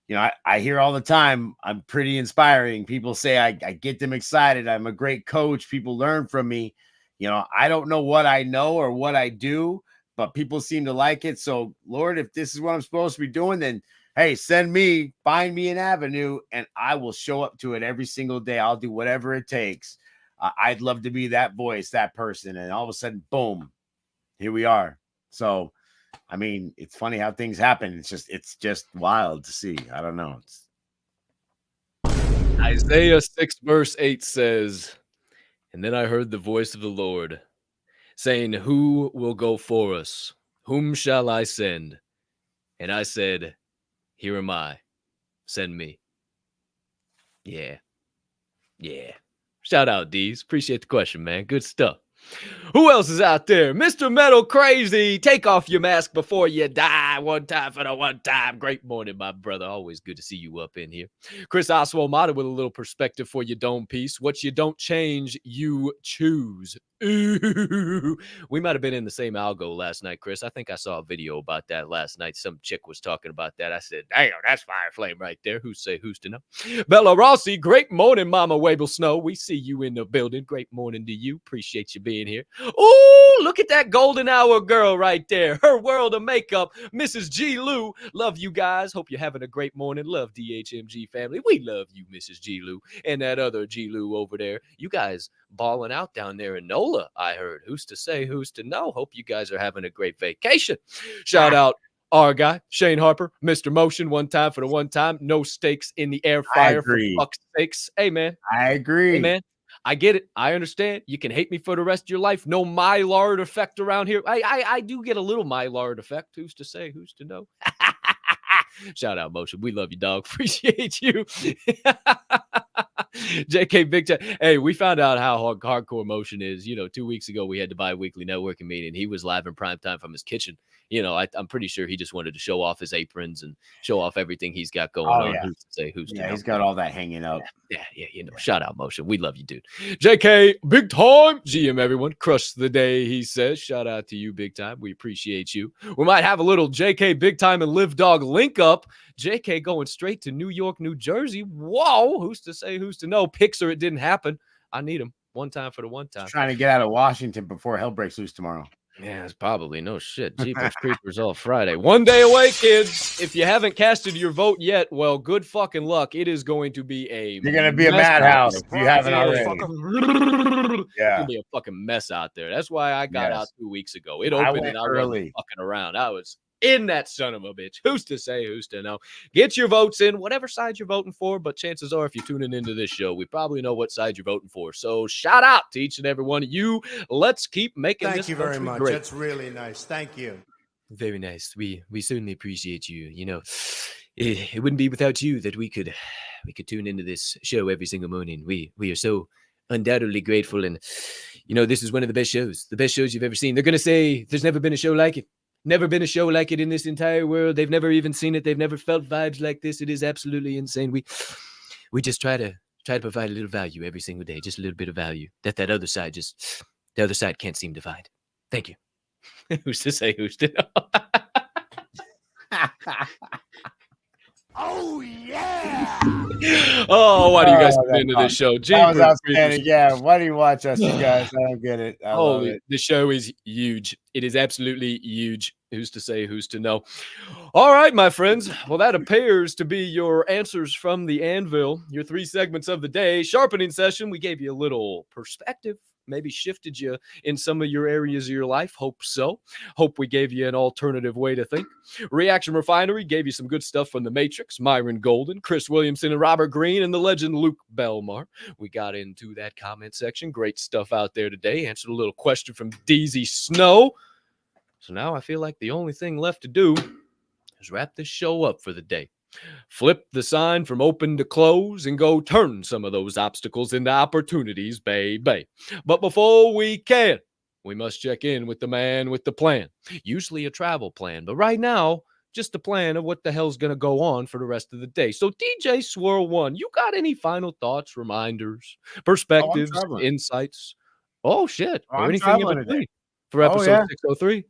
you know, I hear all the time, I'm pretty inspiring. People say I get them excited. I'm a great coach. People learn from me. You know, I don't know what I know or what I do, but people seem to like it. So, Lord, if this is what I'm supposed to be doing, then, hey, find me an avenue, and I will show up to it every single day. I'll do whatever it takes. I'd love to be that voice, that person. And all of a sudden, boom, here we are. So, I mean, it's funny how things happen. It's just wild to see. I don't know. Isaiah 6 verse 8 says, and then I heard the voice of the Lord saying, who will go for us? Whom shall I send? And I said, here am I. Send me. Yeah. Shout out, D's. Appreciate the question, man. Good stuff. Who else is out there? Mr. Metal Crazy. Take off your mask before you die. One time for the one time. Great morning, my brother. Always good to see you up in here. Chris Oswald with a little perspective for your dome piece. What you don't change, you choose. Ooh. We might have been in the same algo last night, Chris. I think I saw a video about that last night. Some chick was talking about that. I said, damn, that's Fire Flame right there. Who's to know? Bella Rossi, great morning, Mama Wable Snow. We see you in the building. Great morning to you. Appreciate you being here. Oh, look at that golden hour girl right there. Her world of makeup, Mrs. G. Lou. Love you guys. Hope you're having a great morning. Love DHMG family. We love you, Mrs. G. Lou, and that other G. Lou over there. You guys balling out down there in NOLA, I heard. Who's to say, who's to know? Hope you guys are having a great vacation. Shout out our guy, Shane Harper, Mr. Motion, one time for the one time. No stakes in the air fryer for fuck's sakes. Hey, man. I agree. Hey, man. I get it. I understand. You can hate me for the rest of your life. No Mylard effect around here. I do get a little Mylard effect. Who's to say, who's to know? Shout out, Motion. We love you, dog. Appreciate you. JK Big Time. Hey, we found out how hardcore Motion is. You know, 2 weeks ago, we had the bi-weekly networking meeting. He was live in prime time from his kitchen. You know, I'm pretty sure he just wanted to show off his aprons and show off everything he's got going on. Yeah. Who's to say, who's to know? He's got all that hanging up. Yeah. You know, shout out, Motion. We love you, dude. JK Big Time. GM, everyone. Crush the day, he says. Shout out to you, Big Time. We appreciate you. We might have a little JK Big Time and Live Dog link up. JK going straight to New York, New Jersey. Whoa. Who's to say, who's to know? Pixar, it didn't happen. I need him. One time for the one time. Trying to get out of Washington before hell breaks loose tomorrow. Yeah, it's probably no shit. Jeepers Creepers all Friday. 1 day away, kids. If you haven't casted your vote yet, well, good fucking luck. It is going to be You're going to be a madhouse if you haven't already. Yeah. It's going to be a fucking mess out there. That's why I got out 2 weeks ago. It opened and I wasn't fucking around. I was in that son of a bitch. Who's to say, who's to know? Get your votes in, whatever side you're voting for. But chances are, if you're tuning into this show, we probably know what side you're voting for. So shout out to each and every one of you. Let's keep making this. Thank you very much. Great. That's really nice. Thank you. Very nice. We certainly appreciate you. You know, it wouldn't be without you that we could tune into this show every single morning. We are so undoubtedly grateful, and You know, this is one of the best shows you've ever seen. They're going to say there's never been a show like it. Never been a show like it in this entire world. They've never even seen it. They've never felt vibes like this. It is absolutely insane. We just try to provide a little value every single day, just a little bit of value that other side can't seem to find. Thank you. Who's to say? Who's to know? Oh yeah! Oh, why do you guys come into this show? That was outstanding. Yeah, why do you watch us, you guys? I don't get it. I love it. The show is huge. It is absolutely huge. Who's to say? Who's to know? All right, my friends. Well, that appears to be your answers from the Anvil. Your 3 segments of the day. Sharpening Session. We gave you a little perspective. Maybe shifted you in some of your areas of your life. Hope so. Hope we gave you an alternative way to think. Reaction Refinery gave you some good stuff from The Matrix, Myron Golden, Chris Williamson, and Robert Greene, and the legend Luke Belmar. We got into that comment section. Great stuff out there today. Answered a little question from DZ Snow. So now I feel like the only thing left to do is wrap this show up for the day. Flip the sign from open to close and go turn some of those obstacles into opportunities, baby. But before we can, we must check in with the man with the plan. Usually a travel plan, but right now, just a plan of what the hell's going to go on for the rest of the day. So DJ Swirl One, you got any final thoughts, reminders, perspectives, insights? Oh, shit. Or anything in between for episode 603?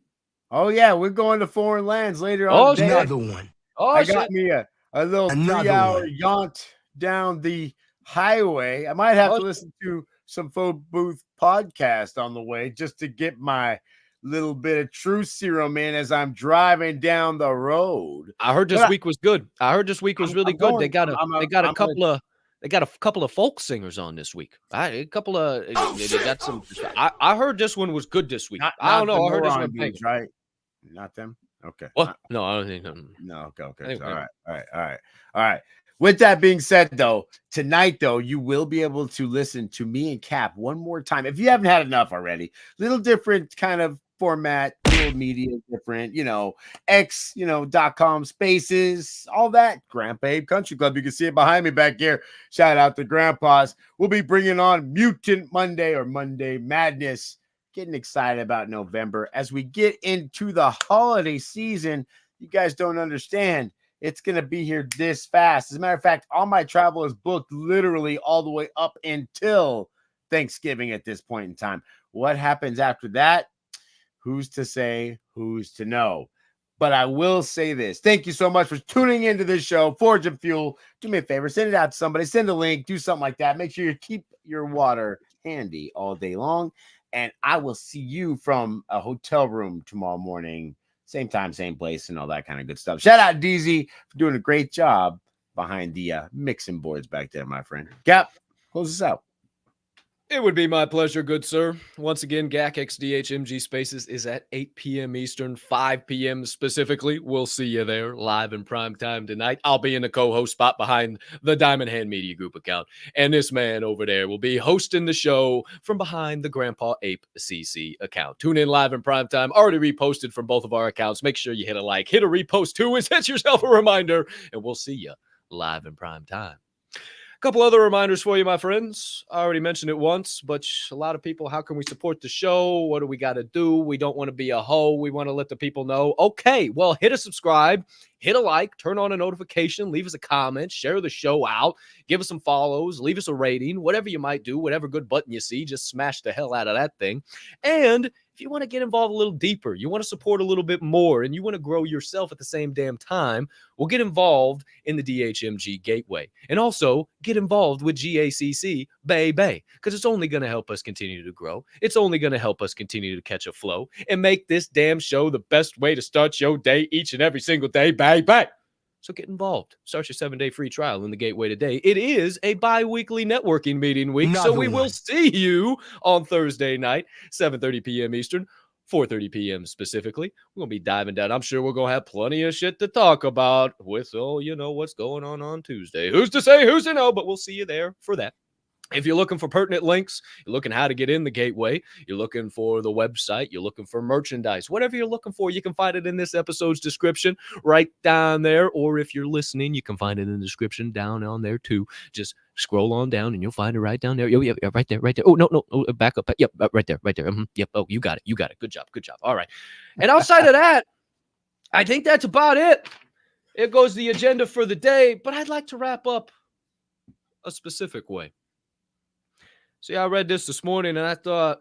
Oh, yeah. We're going to foreign lands later on today. Another one. Oh, I got me a little 3-hour jaunt down the highway. I might have to listen to some phone booth podcast on the way just to get my little bit of truth serum in as I'm driving down the road. I heard this week was good. I heard this week was really good. They got a couple of folk singers on this week. They got some. I heard this one was good this week. I don't know. I heard this one dudes, right? Not them. Okay. What? No, I don't think. No. Okay. Anyway. All right. With that being said, though, tonight, though, you will be able to listen to me and Cap one more time. If you haven't had enough already, little different kind of format, little media different, .com spaces, all that. Grandpa Abe Country Club. You can see it behind me back here. Shout out to Grandpa's. We'll be bringing on Mutant Monday or Monday Madness. Getting excited about November as we get into the holiday season. You guys don't understand. It's going to be here this fast. As a matter of fact, all my travel is booked literally all the way up until Thanksgiving at this point in time. What happens after that? Who's to say? Who's to know? But I will say this. Thank you so much for tuning into this show. Forge and Fuel. Do me a favor. Send it out to somebody. Send a link. Do something like that. Make sure you keep your water handy all day long. And I will see you from a hotel room tomorrow morning. Same time, same place, and all that kind of good stuff. Shout out DZ for doing a great job behind the mixing boards back there, my friend. Cap, close us out. It would be my pleasure, good sir. Once again, GAC XDHMG Spaces is at 8 p.m. Eastern, 5 p.m. specifically. We'll see you there live in prime time tonight. I'll be in the co-host spot behind the Diamond Hand Media Group account. And this man over there will be hosting the show from behind the Grandpa Ape CC account. Tune in live in prime time. Already reposted from both of our accounts. Make sure you hit a like, hit a repost too, and set yourself a reminder. And we'll see you live in prime time. Couple other reminders for you, my friends. I already mentioned it once, but a lot of people, how can we support the show? What do we got to do? We don't want to be a hoe. We want to let the people know. Okay, well, hit a subscribe, hit a like, turn on a notification, leave us a comment, share the show out, give us some follows, leave us a rating, whatever you might do, whatever good button you see, just smash the hell out of that thing. And if you want to get involved a little deeper, you want to support a little bit more, and you want to grow yourself at the same damn time, well, get involved in the DHMG Gateway. And also get involved with GACC Bay, because it's only going to help us continue to grow. It's only going to help us continue to catch a flow and make this damn show the best way to start your day each and every single day, baby. So get involved. Start your 7-day free trial in the Gateway today. It is a bi-weekly networking meeting week, so we will see you on Thursday night, 7:30 p.m. Eastern, 4:30 p.m. specifically. We're going to be diving down. I'm sure we're going to have plenty of shit to talk about with, what's going on Tuesday. Who's to say, who's to know, but we'll see you there for that. If you're looking for pertinent links, you're looking how to get in the gateway, you're looking for the website, you're looking for merchandise, whatever you're looking for, you can find it in this episode's description right down there. Or if you're listening, you can find it in the description down on there too. Just scroll on down and you'll find it right down there. Yeah, right there, right there. Oh, no, back up. Yep, right there, right there. Yep. Oh, you got it. Good job. All right. And outside of that, I think that's about it. It goes the agenda for the day, but I'd like to wrap up a specific way. See, I read this morning and I thought,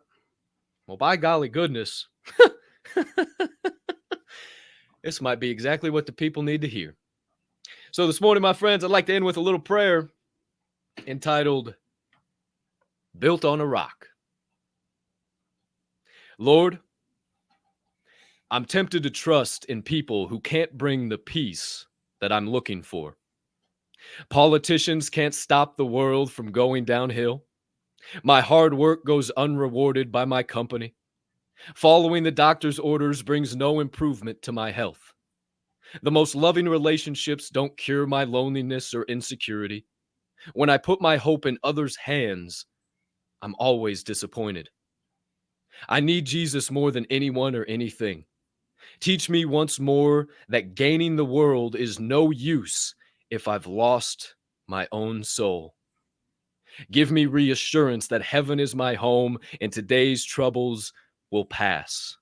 well, by golly goodness, this might be exactly what the people need to hear. So this morning, my friends, I'd like to end with a little prayer entitled, Built on a Rock. Lord, I'm tempted to trust in people who can't bring the peace that I'm looking for. Politicians can't stop the world from going downhill. My hard work goes unrewarded by my company. Following the doctor's orders brings no improvement to my health. The most loving relationships don't cure my loneliness or insecurity. When I put my hope in others' hands, I'm always disappointed. I need Jesus more than anyone or anything. Teach me once more that gaining the world is no use if I've lost my own soul. Give me reassurance that heaven is my home and today's troubles will pass.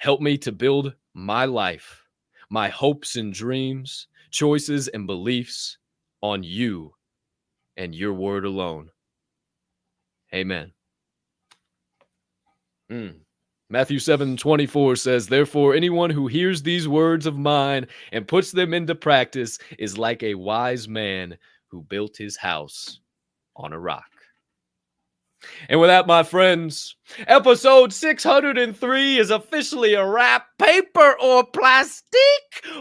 Help me to build my life, my hopes and dreams, choices and beliefs on you and your word alone. Amen. Matthew 7:24 says, therefore, anyone who hears these words of mine and puts them into practice is like a wise man who built his house on a rock. And with that, my friends, episode 603 is officially a wrap. Paper or plastic?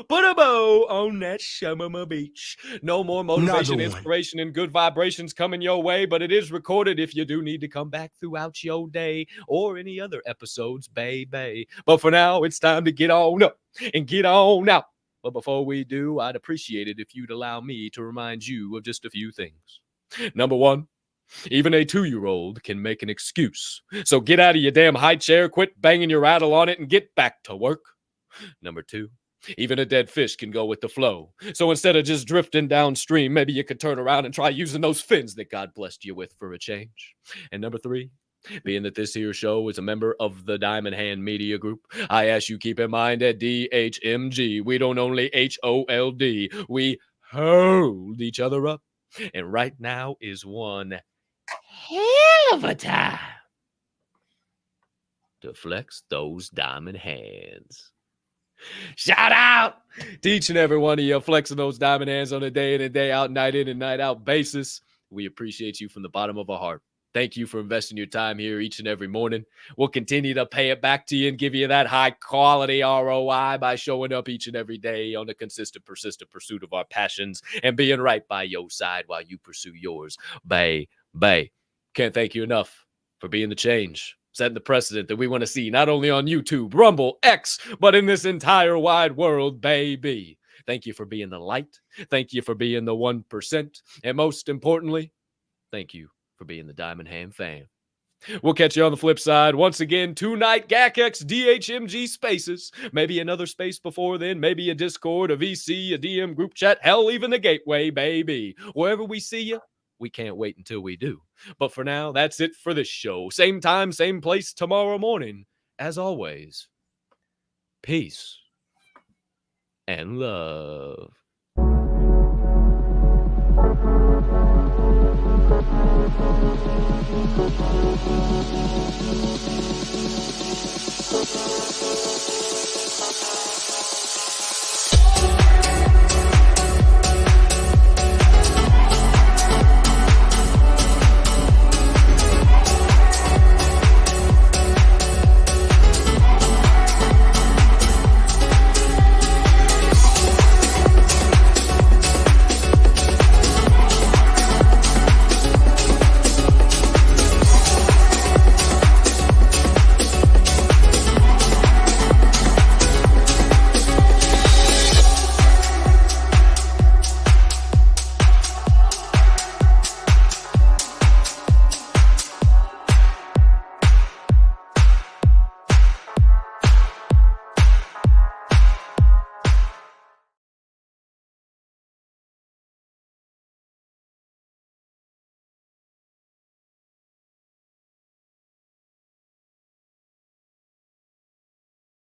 Put a bow on that Shamama Beach. No more motivation, inspiration, and good vibrations coming your way, but it is recorded if you do need to come back throughout your day or any other episodes, baby. But for now, it's time to get on up and get on out. But before we do, I'd appreciate it if you'd allow me to remind you of just a few things. Number one, even a 2-year-old can make an excuse. So get out of your damn high chair, quit banging your rattle on it, and get back to work. Number two, even a dead fish can go with the flow. So instead of just drifting downstream, maybe you could turn around and try using those fins that God blessed you with for a change. And number three, being that this here show is a member of the Diamond Hand Media Group, I ask you keep in mind at DHMG, we don't only HOLD, we hold each other up. And right now is one hell of a time to flex those diamond hands. Shout out to each and every one of you flexing those diamond hands on a day in and day out, night in and night out basis. We appreciate you from the bottom of our heart. Thank you for investing your time here each and every morning. We'll continue to pay it back to you and give you that high quality ROI by showing up each and every day on the consistent, persistent pursuit of our passions and being right by your side while you pursue yours. Bay. Can't thank you enough for being the change, setting the precedent that we want to see not only on YouTube, Rumble, X, but in this entire wide world, baby. Thank you for being the light. Thank you for being the 1%. And most importantly, thank you for being the Diamond Hand fan. We'll catch you on the flip side. Once again, tonight, GACX, DHMG spaces. Maybe another space before then. Maybe a Discord, a VC, a DM group chat. Hell, even the gateway, baby. Wherever we see you, we can't wait until we do. But for now, that's it for this show. Same time, same place tomorrow morning. As always, peace and love.